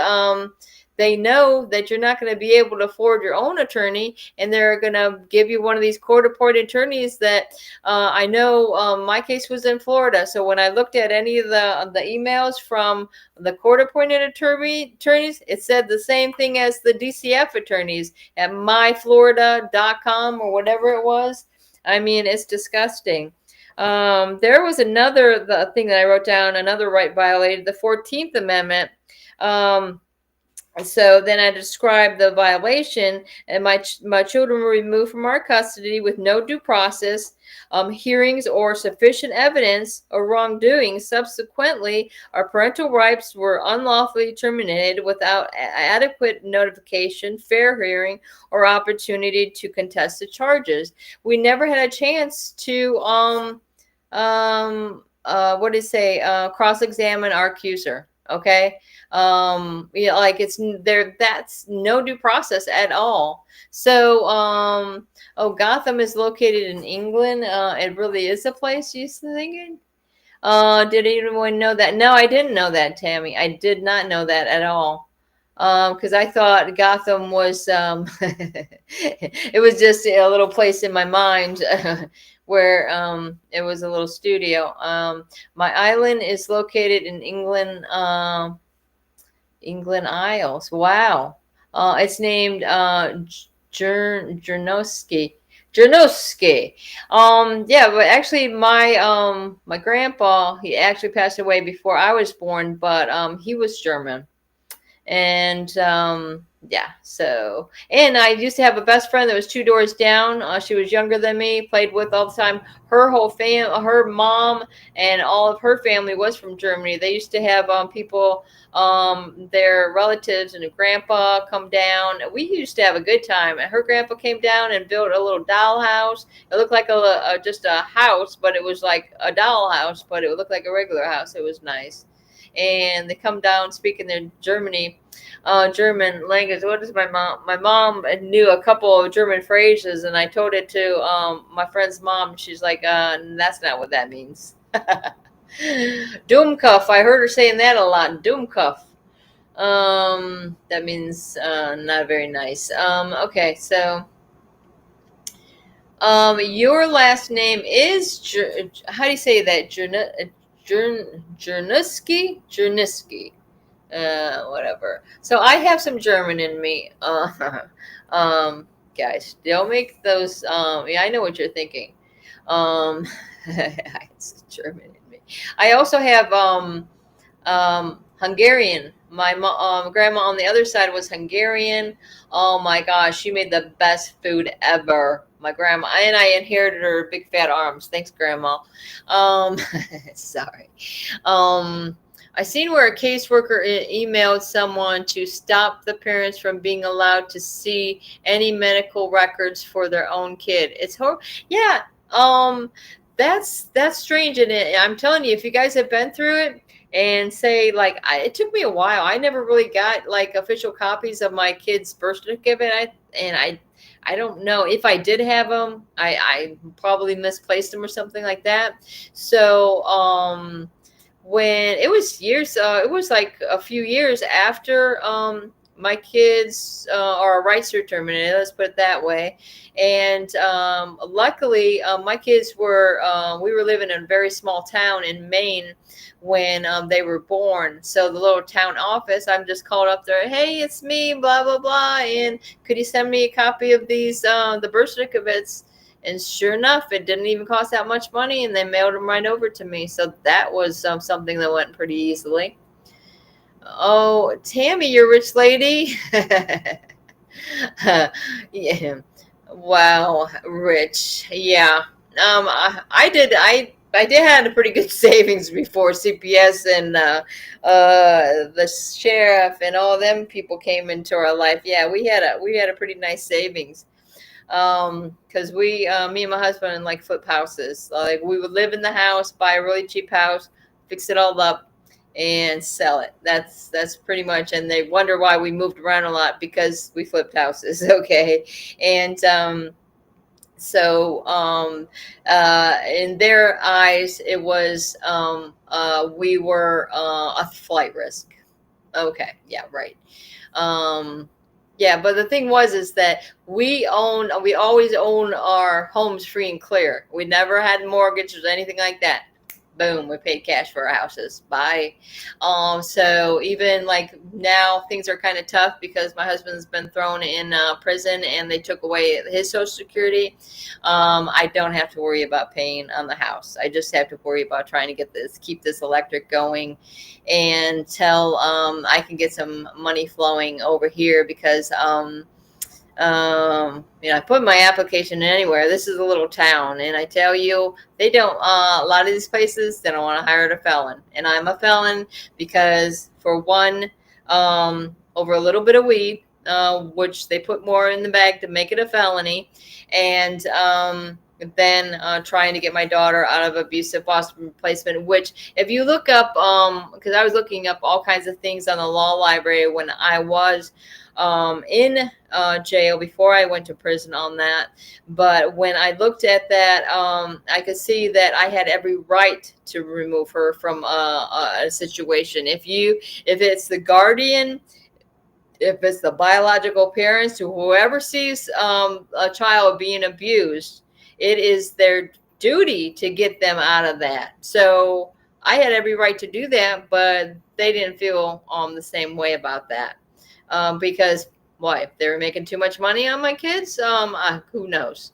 they know that you're not going to be able to afford your own attorney, and they're going to give you one of these court-appointed attorneys that I know my case was in Florida. So when I looked at any of the emails from the court-appointed attorneys, it said the same thing as the DCF attorneys at myflorida.com or whatever it was. I mean, it's disgusting. There was the thing that I wrote down, another right violated, the 14th Amendment. So then I described the violation, and my children were removed from our custody with no due process, hearings, or sufficient evidence of wrongdoing. Subsequently, our parental rights were unlawfully terminated without adequate notification, fair hearing, or opportunity to contest the charges. We never had a chance to cross-examine our accuser. Okay. Like it's there, that's no due process at all. So Gotham is located in England. It really is a place, you thinking? Did anyone know that? No, I didn't know that, Tammy. I did not know that at all. Because I thought Gotham was it was just a little place in my mind where it was a little studio. My island is located in England, England Isles. Wow. It's named Jernowski. Yeah, but actually my grandpa, he actually passed away before I was born, but he was German. And yeah, so, and I used to have a best friend that was 2 doors down. She was younger than me, played with all the time. Her whole her mom and all of her family was from Germany. They used to have people, their relatives and a grandpa come down. We used to have a good time. And her grandpa came down and built a little doll house. It looked like just a house, but it was like a doll house, but it would look like a regular house. It was nice. And they come down speaking their German language. What is my mom? My mom knew a couple of German phrases, and I told it to my friend's mom. She's like, that's not what that means. Dummkopf. I heard her saying that a lot. Dummkopf. That means not very nice. Okay, so your last name is how do you say that? Jerniski, whatever. So I have some German in me. Guys, don't make those. Yeah, I know what you're thinking. It's German in me. I also have Hungarian. My grandma on the other side was Hungarian. Oh my gosh, she made the best food ever. My grandma, and I inherited her big fat arms. Thanks, Grandma. Sorry. I seen where a caseworker emailed someone to stop the parents from being allowed to see any medical records for their own kid. It's horrible. Yeah. That's strange. And I'm telling you, if you guys have been through it, and say like it took me a while. I never really got like official copies of my kid's birth certificate. I don't know if I did have them. I probably misplaced them or something like that. So when it was years, it was like a few years after my kids our rights were terminated. Let's put it that way. And luckily, my kids were we were living in a very small town in Maine when they were born. So the little town office, I'm just called up there. Hey, it's me, blah blah blah. And could you send me a copy of these the birth certificates? And sure enough, it didn't even cost that much money, and they mailed them right over to me. So that was something that went pretty easily. Oh, Tammy, you're a rich lady. Yeah. Wow, rich. Yeah. I did had a pretty good savings before CPS and the sheriff and all them people came into our life. Yeah, we had a pretty nice savings. Because me and my husband like flip houses. Like we would live in the house, buy a really cheap house, fix it all up, and sell it. That's pretty much. And they wonder why we moved around a lot, because we flipped houses. Okay. And so in their eyes, it was we were a flight risk. Okay. Yeah. Right. Um, yeah. But the thing is that we always own our homes free and clear. We never had mortgages or anything like that. Boom, we paid cash for our houses. Bye. So even like now things are kind of tough because my husband's been thrown in prison and they took away his social security. I don't have to worry about paying on the house. I just have to worry about trying to keep this electric going until I can get some money flowing over here because I put my application in anywhere. This is a little town, and I tell you, they don't. A lot of these places they don't want to hire a felon, and I'm a felon because for one, over a little bit of weed, which they put more in the bag to make it a felony, and then trying to get my daughter out of abusive foster placement. Which, if you look up, because I was looking up all kinds of things on the law library when I was in jail before I went to prison on that. But when I looked at that, I could see that I had every right to remove her from a situation. If it's the guardian, if it's the biological parents, to whoever sees a child being abused, it is their duty to get them out of that. So I had every right to do that, but they didn't feel the same way about that. Because why? If they were making too much money on my kids, who knows?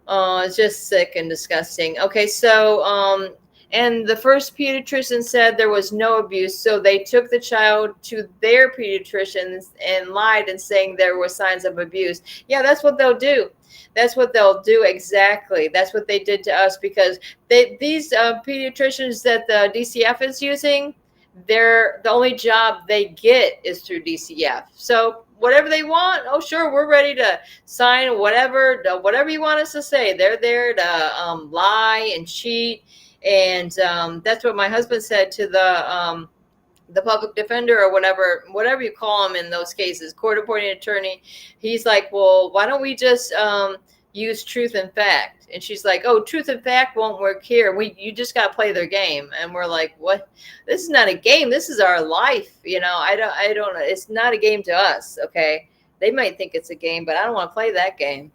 It's just sick and disgusting. Okay, so and the first pediatrician said there was no abuse, so they took the child to their pediatricians and lied and saying there were signs of abuse. Yeah, that's what they'll do. That's what they'll do exactly. That's what they did to us because these pediatricians that the DCF is using, the only job they get is through DCF. So whatever they want, oh sure, we're ready to sign whatever you want us to say. They're there to lie and cheat, and that's what my husband said to the public defender or whatever you call them in those cases, court appointed attorney. He's like, well, why don't we just use truth and fact? And she's like, oh, truth and fact won't work here. You just got to play their game. And we're like, what? This is not a game. This is our life. I don't, it's not a game to us. Okay. They might think it's a game, but I don't want to play that game.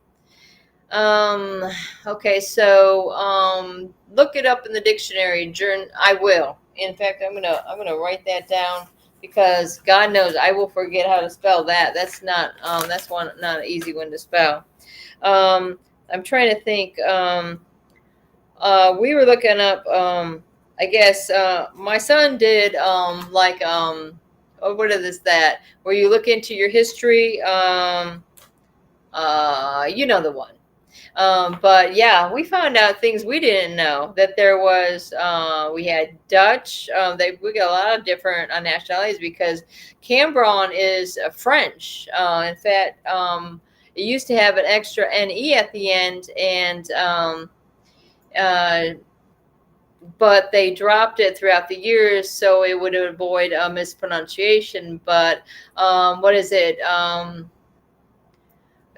Okay. So, look it up in the dictionary. I will. In fact, I'm going to write that down because God knows I will forget how to spell that. That's not an easy one to spell. I'm trying to think. We were looking up. I guess my son did what is that? Where you look into your history. You know the one. But yeah, we found out things we didn't know, that there was, we had Dutch, we got a lot of different nationalities because Cambron is French. In fact, it used to have an extra NE at the end, and but they dropped it throughout the years so it would avoid mispronunciation. But what is it?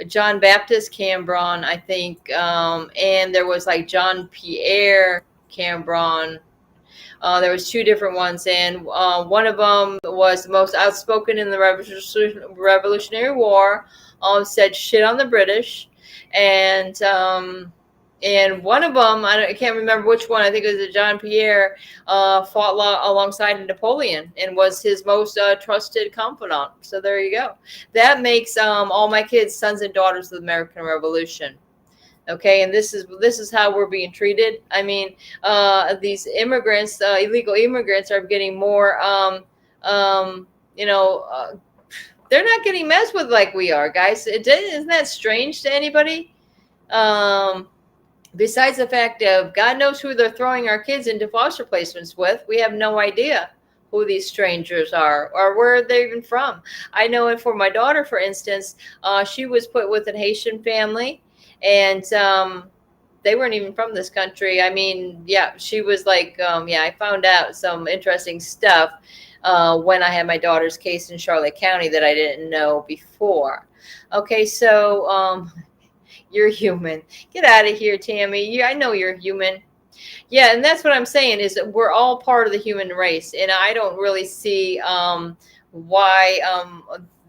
John Baptist Cambron, I think, and there was like John Pierre Cambron. There was two different ones, and one of them was the most outspoken in the Revolutionary War. Said shit on the British, and one of them, I can't remember which one. I think it was John Pierre. Fought alongside Napoleon and was his most trusted confidant. So there you go. That makes all my kids sons and daughters of the American Revolution. Okay, and this is how we're being treated. I mean, these immigrants, illegal immigrants, are getting more. They're not getting messed with like we are, guys. Isn't that strange to anybody? Besides the fact of God knows who they're throwing our kids into foster placements with, we have no idea who these strangers are or where they're even from. I know it for my daughter, for instance. She was put with a Haitian family, and they weren't even from this country. I mean, yeah, she was like, I found out some interesting stuff when I had my daughter's case in Charlotte County that I didn't know before. Okay, so you're human. Get out of here, Tammy. I know you're human. Yeah, and that's what I'm saying is that we're all part of the human race, and I don't really see why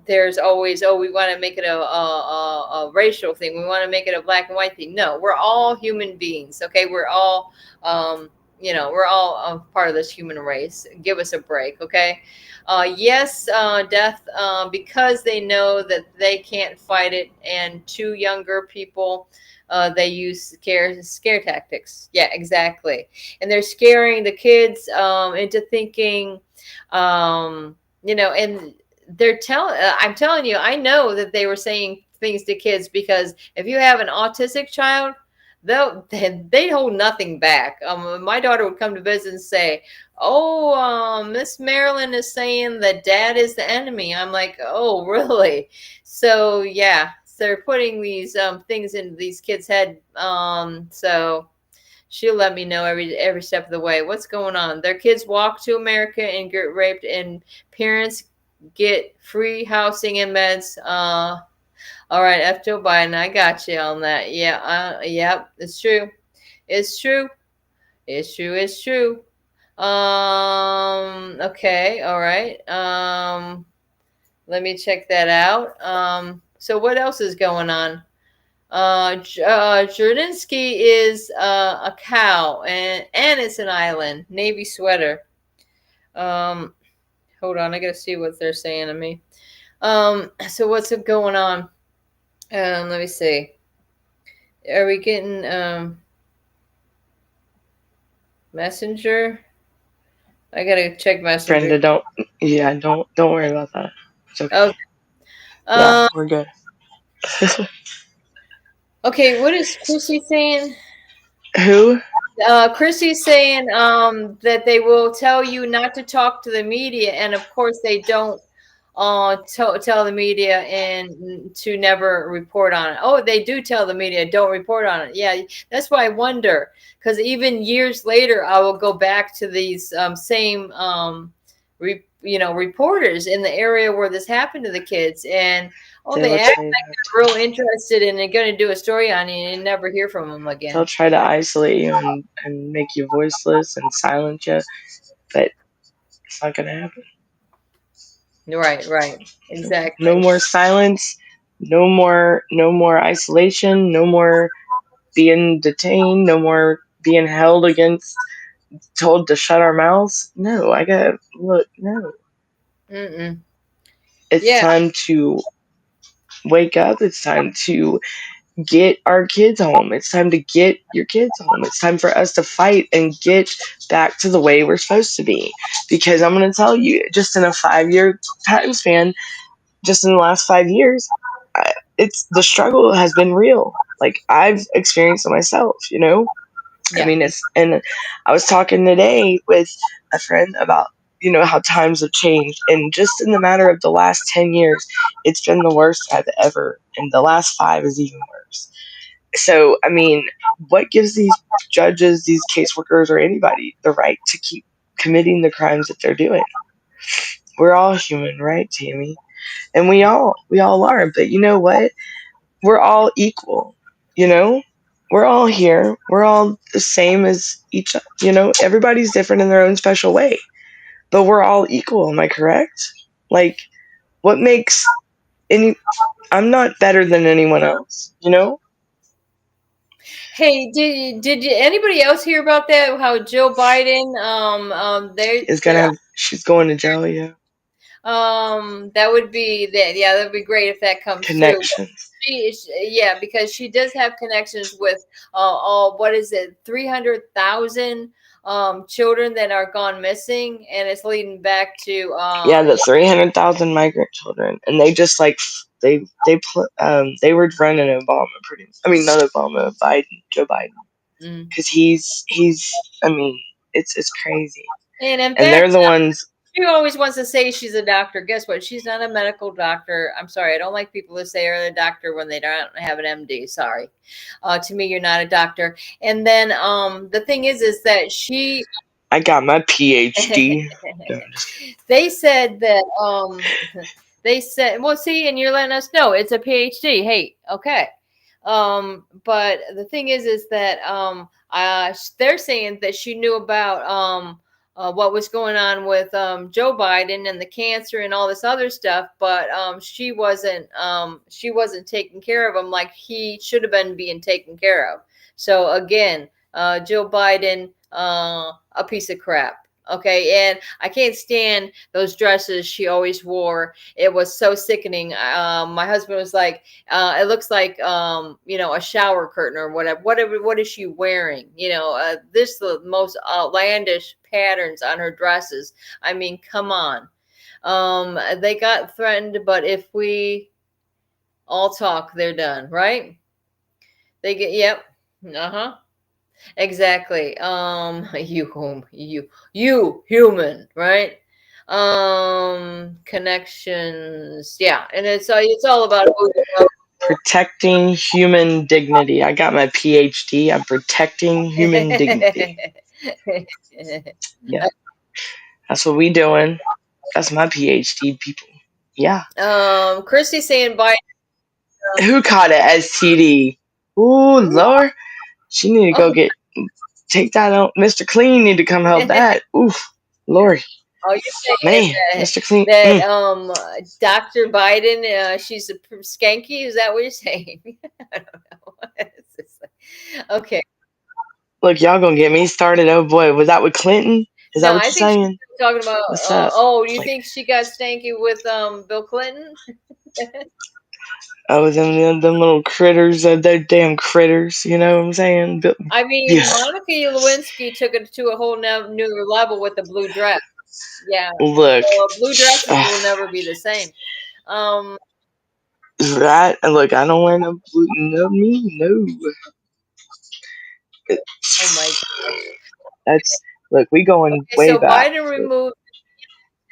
there's always, oh, we want to make it a racial thing, we want to make it a black and white thing. No, we're all human beings, okay? We're all we're all part of this human race. Give us a break, okay? Yes, death, because they know that they can't fight it, and to younger people, they use scare tactics. Yeah, exactly. And they're scaring the kids into thinking, and they're telling. I'm telling you, I know that they were saying things to kids, because if you have an autistic child, they hold nothing back. My daughter would come to visit and say, "Oh, Miss Marilyn is saying that Dad is the enemy." I'm like, "Oh, really?" So yeah, so they're putting these things into these kids' head. So she'll let me know every step of the way what's going on. Their kids walk to America and get raped, and parents get free housing and meds. All right, F. Joe Biden, I got you on that. Yeah, yep, it's true. It's true. It's true. It's true. Okay, all right. Let me check that out. So what else is going on? Jordinsky is a cow, and it's an island. Navy sweater. Um, hold on, I gotta see what they're saying to me. So what's going on? Let me see. Are we getting Messenger? I gotta check Messenger.
Brenda, don't worry about that. It's okay.
Okay.
Yeah,
Um.
we're good.
Okay. What is Chrissy saying?
Who?
Chrissy's saying that they will tell you not to talk to the media, and of course they don't tell the media and to never report on it. Oh, they do tell the media, don't report on it. Yeah, that's why I wonder, because even years later, I will go back to these same reporters in the area where this happened to the kids, and
They
they
will
act
tell you not
real
to.
interested, and they're going to do a story on you, and you never hear from them
They'll
again.
try to isolate you and make you voiceless and silence you, but it's not gonna happen.
Right, right,
No
exactly.
more silence. No more isolation. No more being detained. No more being held against, told to shut our mouths. No, I gotta look. No,
Mm-mm.
it's
Yeah.
time to wake up. It's time to get our kids home. It's time to get your kids home. It's time for us to fight and get back to the way we're supposed to be. Because I'm going to tell you, just in a 5 year time span, just in the last 5 years, it's the struggle has been real. Like I've experienced it myself, you know? I
Yeah.
mean, and I was talking today with a friend about, how times have changed. And just in the matter of the last 10 years, it's been the worst I've ever, and the last 5 is even worse. So, I mean, what gives these judges, these caseworkers, or anybody the right to keep committing the crimes that they're doing? We're all human, right, Tammy? And we all are. But you know what? We're all equal. You know, we're all here. We're all the same as each. Everybody's different in their own special way, but we're all equal. Am I correct? Like, what makes any? I'm not better than anyone else.
Hey, did you, anybody else hear about that? How Joe Biden,
Is gonna have. She's going to jail. Yeah.
that would be that. Yeah, that would be great if that comes through.
Connections.
Yeah, because she does have connections with all, what is it, 300,000 children that are gone missing, and it's leading back to
Yeah, the 300,000 migrant children, and they just like they were running Obama I mean, not Obama, Biden, Joe Biden,
mm.
because he's. I mean, it's crazy,
And in
and they're
fact,
the ones.
she always wants to say she's a doctor. Guess what? She's not a medical doctor. I'm sorry. I don't like people who say they're a doctor when they don't have an MD. Sorry. To me, you're not a doctor. And then the thing is that she.
I got my PhD. No,
They said that they said, well, see, and you're letting us know it's a PhD. Hey, okay. But the thing is that they're saying that she knew about what was going on with Joe Biden and the cancer and all this other stuff, but she wasn't taking care of him like he should have been being taken care of. So again, Joe Biden, a piece of crap. Okay, and I can't stand those dresses she always wore. It was so sickening. My husband was like, it looks like a shower curtain or whatever. What is she wearing? This the most outlandish patterns on her dresses. I mean, come on. They got threatened, but if we all talk, they're done, right? They get yep. Uh-huh. Exactly. You human, right? Connections. Yeah, and it's all about who you know.
Protecting human dignity. I got my PhD. I'm protecting human dignity. Yeah, that's what we doing. That's my PhD, people. Yeah.
Christy saying bye.
Who caught it? STD. Ooh, Lord. She need to go take that out. Mr. Clean need to come help that. Oof, Lord.
Oh, you're saying
Man, Mr. Clean.
that Dr. Biden, she's a skanky? Is that what you're saying? I don't know. It's just okay.
Look, y'all gonna get me started. Oh boy, was that with Clinton? Is that
No,
what
I
you're
think
saying?
she's talking about.
What's up?
Do you
Like,
think she got stanky with Bill Clinton?
oh, them little critters, them damn critters. You know what I'm saying?
I mean,
Yeah.
Monica Lewinsky took it to a whole new level with the blue dress. Yeah,
Look,
blue dresses will never be the same.
that look, I don't wear no blue, no me, no.
Oh my gosh.
That's look, we going
Okay,
way
so
back.
Biden removed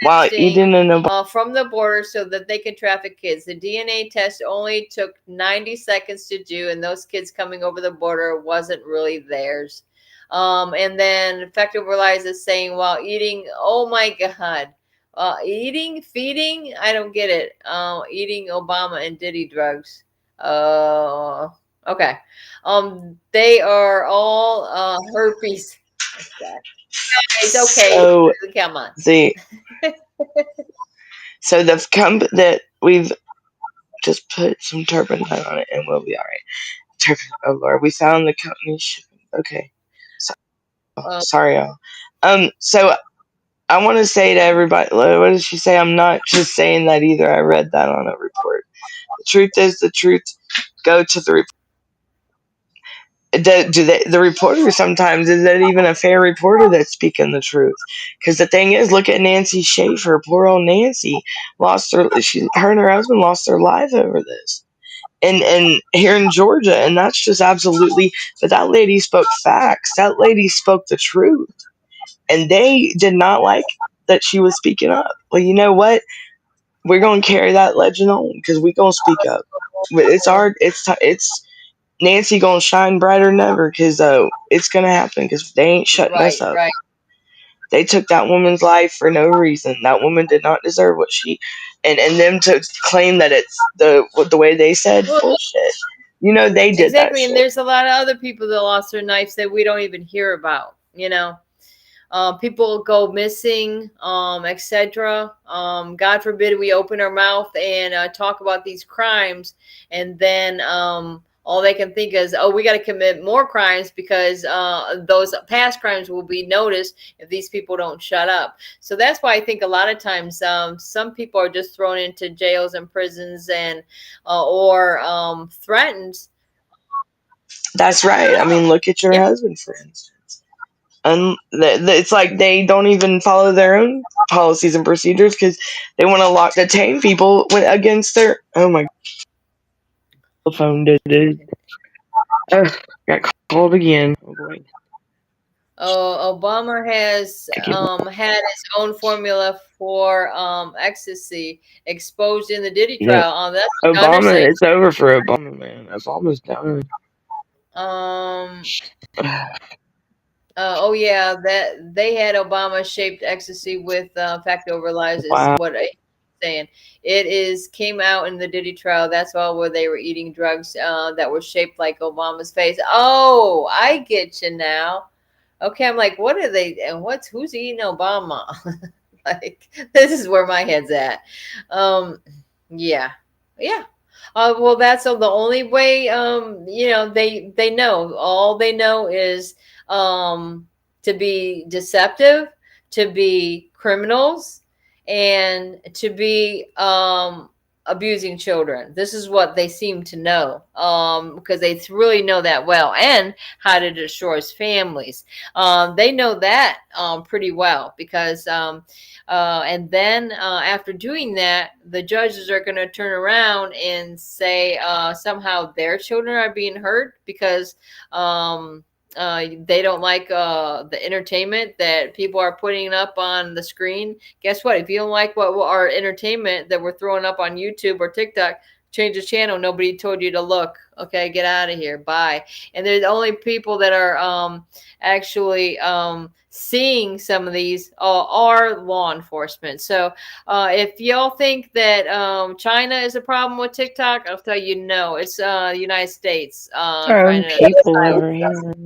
While
testing
eating in a
from the border so that they can traffic kids. The DNA test only took 90 seconds to do, and those kids coming over the border wasn't really theirs. And then Effective Relies is saying while eating, oh my God, feeding, I don't get it. Eating Obama and Diddy drugs. Okay. They are all herpes. It's okay.
so
Come on.
the so the that we've just put some turpentine on it and we'll be all right. Oh Lord, we found the company shipping. Okay, sorry y'all. So I want to say to everybody, what did she say? I'm not just saying that either. I read that on a report. The truth is the truth. Go to the report. The reporter sometimes, is that even a fair reporter that's speaking the truth? Because the thing is, look at Nancy Schaefer. Poor old Nancy her and her husband lost their lives over this. And here in Georgia, and that's just absolutely. But that lady spoke facts. That lady spoke the truth, and they did not like that she was speaking up. Well, you know what? We're gonna carry that legend on because we gonna speak up. It's our it's Nancy gonna shine brighter than ever because it's gonna happen because they ain't shutting us up.
Right.
They took that woman's life for no reason. That woman did not deserve what she and them to claim that it's the way they said bullshit. You know they did
Exactly,
that
and
shit.
there's a lot of other people that lost their knives that we don't even hear about. People go missing, etc. God forbid we open our mouth and talk about these crimes, and then all they can think is, oh, we got to commit more crimes because those past crimes will be noticed if these people don't shut up. So that's why I think a lot of times some people are just thrown into jails and prisons and or threatened.
That's right. I mean, look at your
Yeah.
husband, for instance. And it's like they don't even follow their own policies and procedures because they want to detain people against their. Oh my phone did it. Got called again. Oh boy.
Obama has had his own formula for ecstasy exposed in the Diddy
Yep.
trial. That's another
Obama,
thing.
it's over for Obama, man. Obama's done.
Um. Oh yeah, that they had Obama shaped ecstasy with fact over lies is
Wow.
what I'm saying. It is came out in the Diddy trial. That's all where they were eating drugs that were shaped like Obama's face. Oh, I get you now. Okay, I'm like, what are they? And who's eating Obama? Like, this is where my head's at. Yeah, yeah. Well, that's the only way. They know. All they know is to be deceptive, to be criminals, and to be abusing children. This is what they seem to know, because they really know that well, and how to destroy families. They know that pretty well because and then after doing that, the judges are going to turn around and say somehow their children are being hurt because they don't like the entertainment that people are putting up on the screen. Guess what? If you don't like what our entertainment that we're throwing up on YouTube or TikTok, change the channel. Nobody told you to look. Okay, get out of here. Bye. And they're the only people that are actually seeing some of these are law enforcement. So if y'all think that China is a problem with TikTok, I'll tell you no. It's the United States
Our
trying
own
to
people
silence
over
us.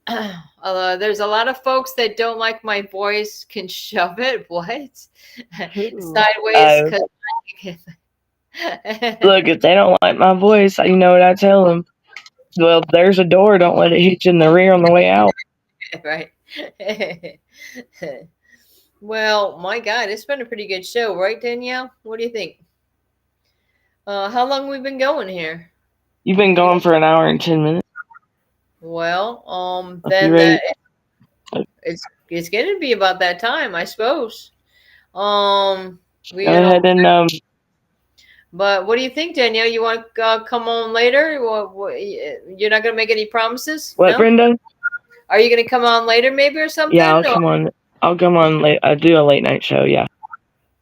here.
There's a lot of folks that don't like my voice can shove it. What?
Who?
Sideways because
Look, if they don't like my voice, you know what I tell them? Well, there's a door. Don't let it hit you in the rear on the way out.
right. Well, my God, it's been a pretty good show, right, Danielle? What do you think? How long we been going here?
You've been going for an hour and 10 minutes.
Well,
If
then
you're ready.
it's going to be about that time, I suppose. We
Go ahead and
But what do you think, Danielle? You want to come on later? You're not going to make any promises?
what,
No?
Brenda?
Are you going to come on later, maybe, or something?
Yeah, I'll come on. I'll come on late. I do a late night show. Yeah.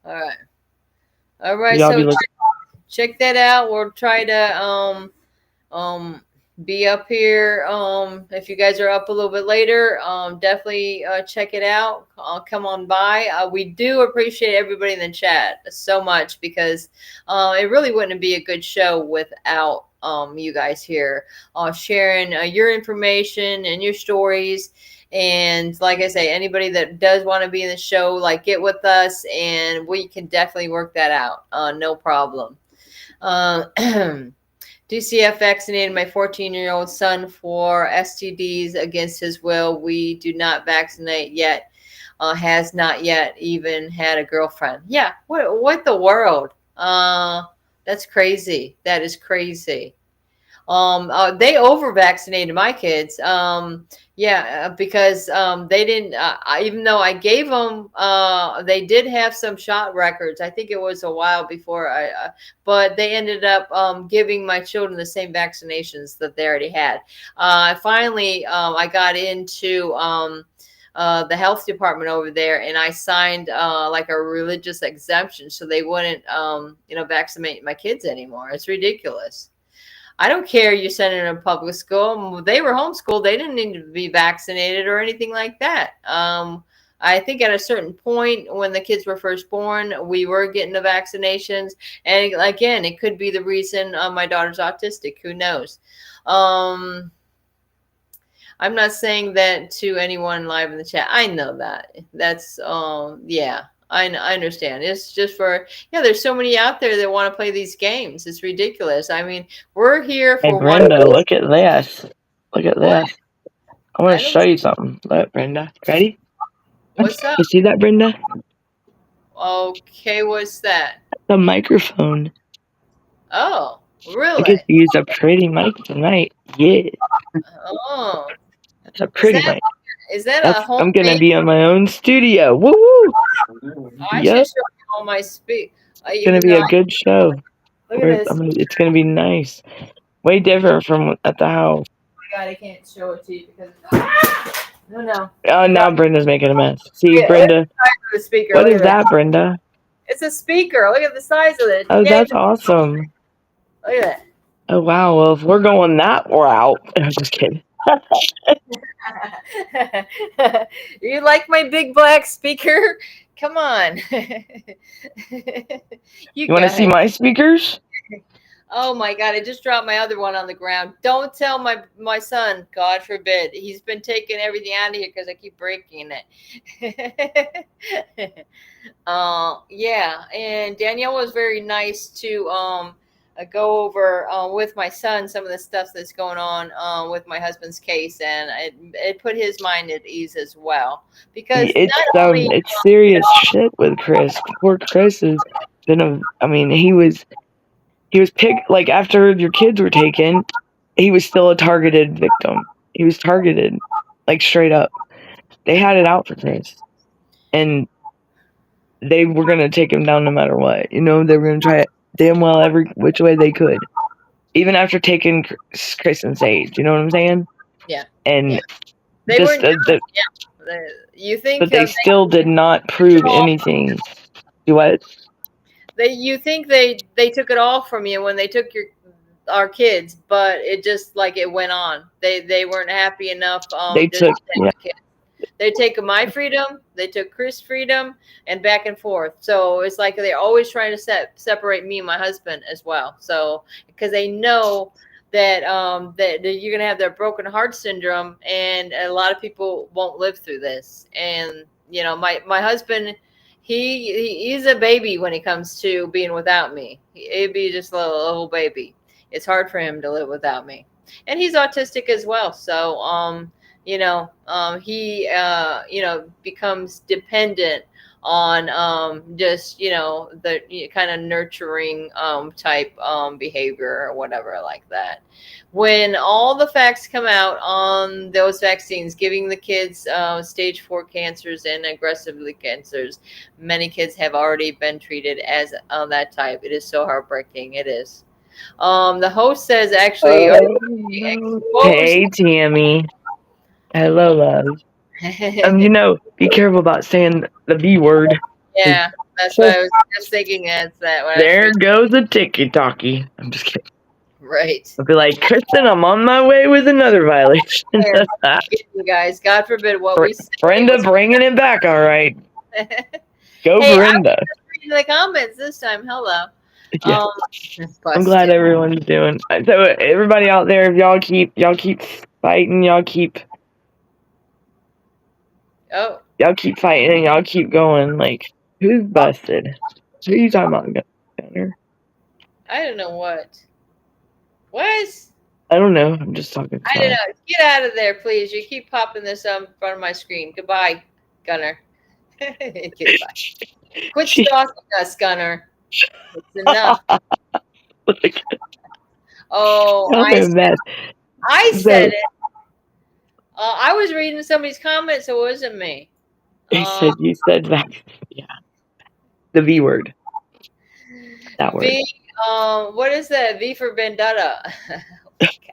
All right. All right.
Y'all
So
be looking.
check that out. We'll try to be up here. If you guys are up a little bit later, definitely check it out. Come on by. We do appreciate everybody in the chat so much because it really wouldn't be a good show without you guys here sharing your information and your stories. And like I say, anybody that does want to be in the show, like, get with us and we can definitely work that out. No problem. DCF vaccinated my 14-year-old son for STDs against his will. We do not vaccinate yet. Has not yet even had a girlfriend. Yeah, what the world? That's crazy. That is crazy. They over vaccinated my kids. Because they didn't. Even though I gave them, they did have some shot records. I think it was a while before but they ended up giving my children the same vaccinations that they already had. Finally, I got into the health department over there, and I signed like a religious exemption, so they wouldn't, vaccinate my kids anymore. It's ridiculous. I don't care you send them to public school. They were homeschooled. They didn't need to be vaccinated or anything like that. I think at a certain point when the kids were first born, we were getting the vaccinations. And again, it could be the reason my daughter's autistic. Who knows? I'm not saying that to anyone live in the chat. I know that. That's, yeah. I understand. It's just there's so many out there that want to play these games. It's ridiculous. I mean, we're here for
Hey, Brenda, look at this. Look at
What?
this. I want to show you something. Look, Brenda. Ready?
What's up?
You see that, Brenda?
Okay, what's that?
The microphone.
Oh,
I
really?
get to use a pretty mic tonight. Yeah.
Oh,
That's a pretty mic.
is that a home?
I'm going to be on my own studio. Woo!
I
Yep.
should show you all my speak.
It's going to be a good show.
Look at this.
It's going to be nice. Way different from at the house.
Oh my God, I can't show it to you because no.
Oh, now Brenda's making a mess. See,
Yeah,
Brenda.
the speaker.
What is that, Brenda?
It's a speaker. Look at the size of it.
Oh, that's awesome.
Look at that.
Oh, wow. Well, if we're going that route, I'm just kidding.
You like my big black speaker? Come on.
You want to see my speakers?
Oh my God, I just dropped my other one on the ground. Don't tell my son, God forbid. He's been taking everything out of here because I keep breaking it. Yeah, and Danielle was very nice to go over with my son some of the stuff that's going on with my husband's case, and it put his mind at ease as well, because not only
It's serious shit with Chris. Poor Chris has been he was picked, like, after your kids were taken, he was still a targeted victim. He was targeted, like, straight up. They had it out for Chris, and they were gonna take him down no matter what. They were gonna try it damn well every which way they could, even after taking Chris and Sage. You know what I'm saying?
yeah,
And
they
just
weren't. You think
but they still did not prove anything. Do what?
you think they took it all from you when they took our kids, but it just like it went on. They weren't happy enough.
They took
They take my freedom, they took Chris' freedom, and back and forth. So it's like they're always trying to separate me and my husband as well. So because they know that that you're gonna have that broken heart syndrome, and a lot of people won't live through this. And my husband, he's a baby when it comes to being without me. He'd be just a little baby. It's hard for him to live without me, and he's autistic as well. So he becomes dependent on just the kind of nurturing type behavior or whatever like that. When all the facts come out on those vaccines giving the kids stage 4 cancers and aggressively cancers, many kids have already been treated as that type. It is so heartbreaking. It is. The host says actually
Hey, Tammy. Hello, love. Be careful about saying the B word.
Yeah, that's what I was just thinking. That's that.
There goes the ticky-talkie. I'm just kidding.
Right.
I'll be like, Kristen, I'm on my way with another violation.
You guys, God forbid what we say.
Brenda bringing it back, all right. Go,
hey,
Brenda.
I'm reading the comments this time. Hello.
Yeah. I'm glad everyone's doing. So everybody out there, if y'all keep fighting, y'all keep fighting, and y'all keep going. Like, who's busted? Who are you talking about, Gunner?
I don't know what. What?
I don't know. I'm just talking.
I don't know. Get out of there, please. You keep popping this up in front of my screen. Goodbye, Gunner. Goodbye. Quit stalking us, Gunner. It's enough. Oh, I said it. I was reading somebody's comments. It wasn't me.
You said that. Yeah. The V word. That word.
What is that? V for Vendetta.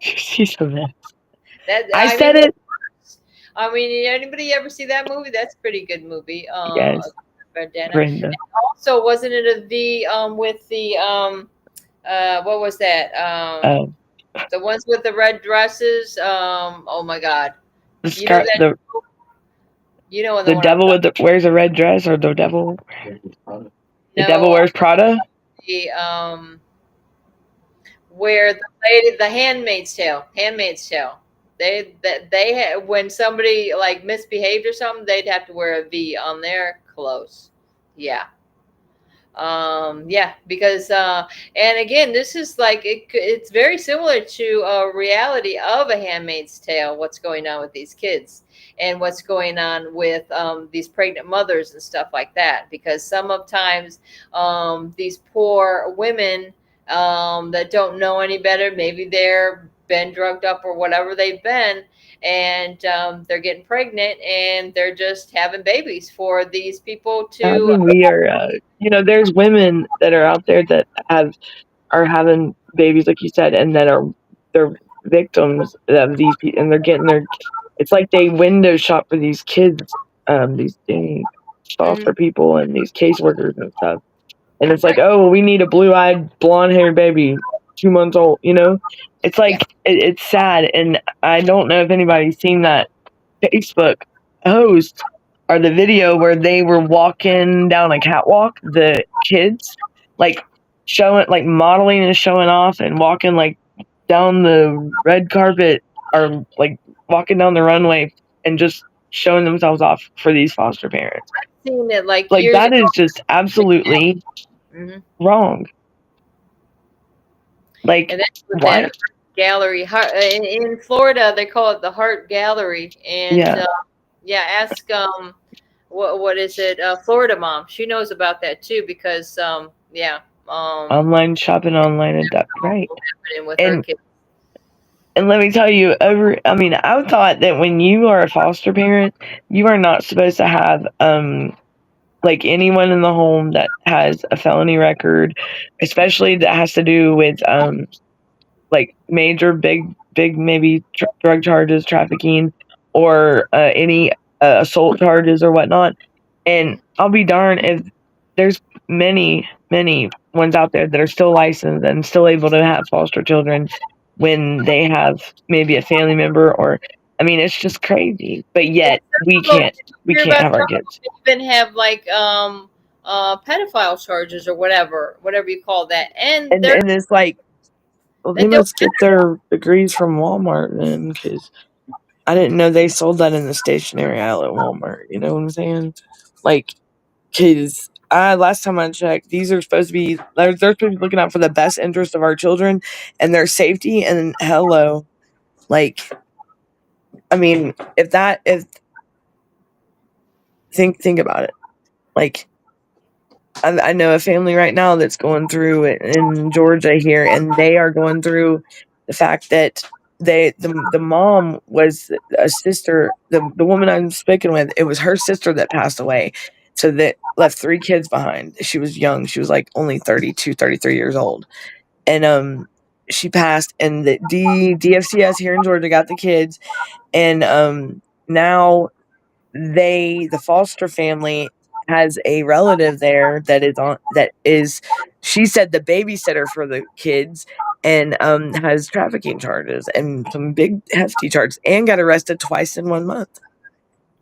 She's a mess.
I
said it.
I mean, anybody ever see that movie? That's a pretty good movie.
Yes.
Brenda. And also, wasn't it a V with the what was that? The ones with the red dresses. Oh my God. The
devil with wears a red dress, or the devil. The devil wears Prada.
Where the lady, the Handmaid's Tale. They had, when somebody like misbehaved or something, they'd have to wear a V on their clothes. Yeah. Because and again, this is like it's very similar to a reality of a Handmaid's Tale. What's going on with these kids and what's going on with these pregnant mothers and stuff like that. Because sometimes these poor women that don't know any better, maybe they're been drugged up or whatever they've been, and they're getting pregnant and they're just having babies for these people to.
We are, there's women that are out there that are having babies, like you said, and that they're victims of these people, and they're getting it's like they window shop for these kids, these foster people and these caseworkers and stuff. And it's like, oh, we need a blue-eyed, blonde-haired baby, 2 months old. It's like it's sad, and I don't know if anybody's seen that Facebook post or the video where they were walking down a catwalk, the kids, like showing, like modeling and showing off and walking like down the red carpet or like walking down the runway and just showing themselves off for these foster parents.
Seen it like
Like
years
that
ago.
is just absolutely wrong. Like,
And that's what that
why?
Heart Gallery. In Florida, they call it the Heart Gallery. And
Yeah,
yeah, ask what is it? Florida mom. She knows about that too because yeah,
online shopping, online adopt, right?
happening with her
And
kids.
let me tell you, I mean, I thought that when you are a foster parent, you are not supposed to have like anyone in the home that has a felony record, especially that has to do with like major big maybe drug charges, trafficking, or any assault charges or whatnot. And I'll be darned if there's many ones out there that are still licensed and still able to have foster children when they have maybe a family member, or I mean it's just crazy. But
Yeah,
yet we
some of them,
can't
did you hear about
have our
some of
kids.
them even have like pedophile charges or whatever you call that, and
And it's like, well,
they
they
don't.
must get their degrees from Walmart then, because I didn't know they sold that in the stationery aisle at Walmart. You know what I'm saying? Like, because last time I checked, these are supposed to be they're supposed to be looking out for the best interest of our children and their safety. And hello, like, I mean, if think about it, like. I know a family right now that's going through it in Georgia here, and they are going through the fact that the mom was a sister. The woman I'm speaking with, it was her sister that passed away, so that left 3 kids behind. She was young. She was like only 32, 33 years old, and she passed. And the DFCS here in Georgia got the kids, and now the foster family has a relative there that is, she said, the babysitter for the kids, and has trafficking charges and some big hefty charges, and got arrested twice in 1 month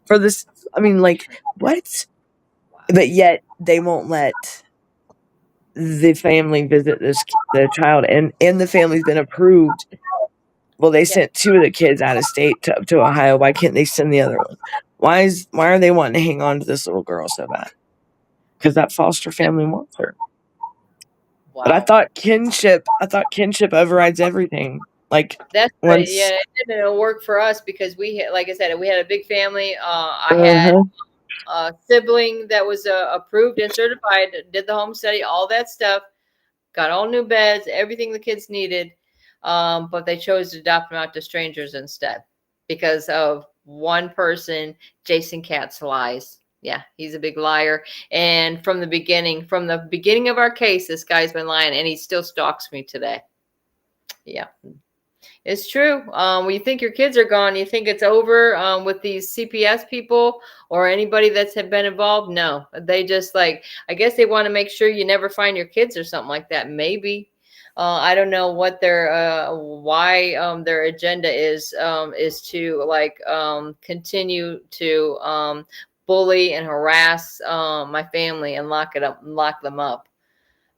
for this. I mean, like, what? But yet they won't let the family visit the child, and the family's been approved. Well, they
Yeah,
sent 2 of the kids out of state to Ohio. Why can't they send the other one? Why are they wanting to hang on to this little girl so bad? Because that foster family wants her. But
wow.
I thought kinship overrides everything. Like,
That's right. Yeah,
once,
it didn't work for us because like I said, we had a big family. I had
uh-huh.
a sibling that was approved and certified, did the home study, all that stuff, got all new beds, everything the kids needed. But they chose to adopt them out to strangers instead because of one person, Jason Katz's lies. Yeah, he's a big liar. And from the beginning of our case, this guy's been lying, and he still stalks me today. Yeah. It's true. When you think your kids are gone, you think it's over with these CPS people or anybody that's have been involved. No, they just like, I guess they want to make sure you never find your kids or something like that. Maybe. I don't know what why their agenda is to like continue to bully and harass my family and lock them up.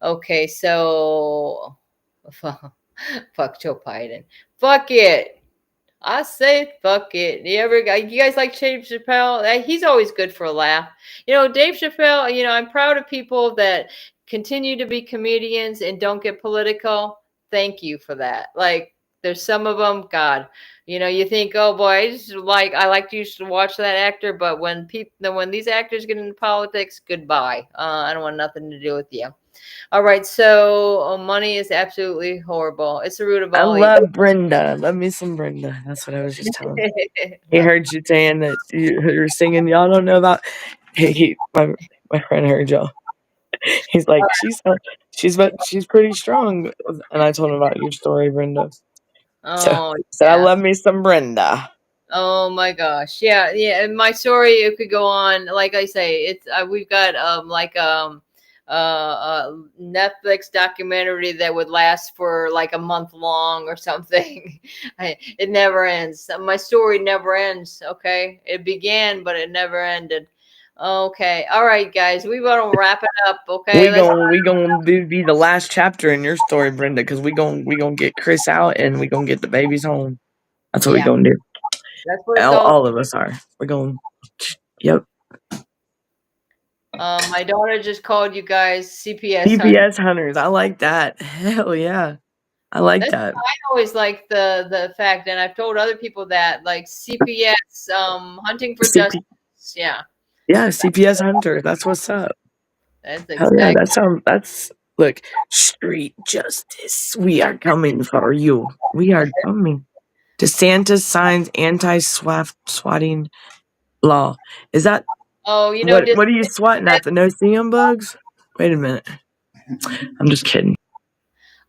Okay, so fuck Joe Biden. Fuck it. I say fuck it. You guys like Dave Chappelle? He's always good for a laugh. You know, Dave Chappelle, I'm proud of people that continue to be comedians and don't get political. Thank you for that. Like, there's some of them, God, you think, oh boy, I like to used to watch that actor, but when these actors get into politics, goodbye. I don't want nothing to do with you. All right, so money is absolutely horrible. It's the root of
I
all evil.
love Brenda. Love me some Brenda. That's what I was just telling. He heard you saying that you were singing. Y'all don't know about. My friend heard y'all. He's like, she's pretty strong. And I told him about your story, Brenda. So
Oh,
said, I
yeah.
love me some Brenda.
Oh my gosh. Yeah, yeah. And my story, it could go on. Like I say, it's we've got a Netflix documentary that would last for like a month long or something. It never ends. My story never ends. Okay, it began, but it never ended. Okay. All right, guys. We want to wrap it up. Okay.
We gonna be the last chapter in your story, Brenda, because we gonna get Chris out and we gonna get the babies home. That's what we
Yeah.
gonna do.
That's what it's all.
All of us are. We're going. Yep.
My daughter just called you guys CPS hunters.
CPS hunters. I like that. Hell yeah. I like that.
I always like the fact, and I've told other people that, like CPS, hunting for justice. Yeah.
Yeah, CPS hunter. That's what's up.
That's
Hell yeah.
exactly.
That's look, street justice. We are coming for you. We are coming. DeSantis signs anti-swatting law. Is that
Oh, you know,
what are you swatting at? The no-see-um bugs? Wait a minute. I'm just kidding.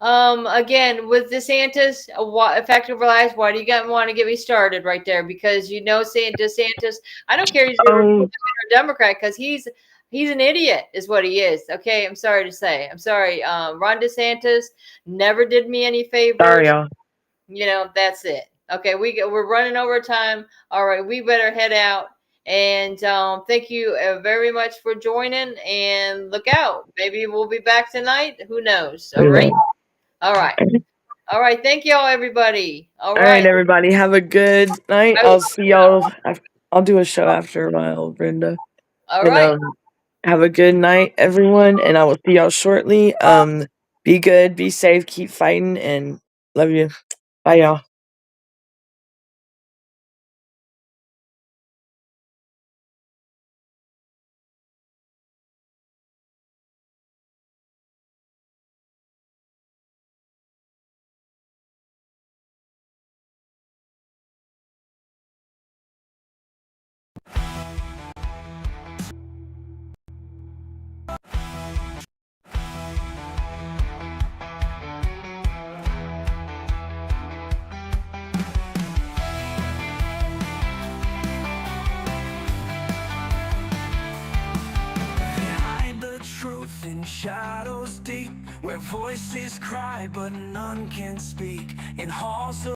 Again, with DeSantis, effective lies. Why do you want to get me started right there? Because you know, saying DeSantis, I don't care if he's a Republican or Democrat, because he's an idiot, is what he is. Okay, I'm sorry to say. I'm sorry. Ron DeSantis never did me any favors.
Sorry, y'all.
You know, that's it. Okay, we're running over time. All right, we better head out. And thank you very much for joining. And look out, maybe we'll be back tonight. Who knows? All right. All right. All right. Thank y'all, everybody. All right,
everybody. Have a good night. I'll see y'all. I'll do a show after a while, Brenda.
All right.
Have a good night, everyone, and I will see y'all shortly. Be good, be safe, keep fighting, and love you. Bye, y'all.
Behind the truth in shadows deep, where voices cry but none can speak, in halls of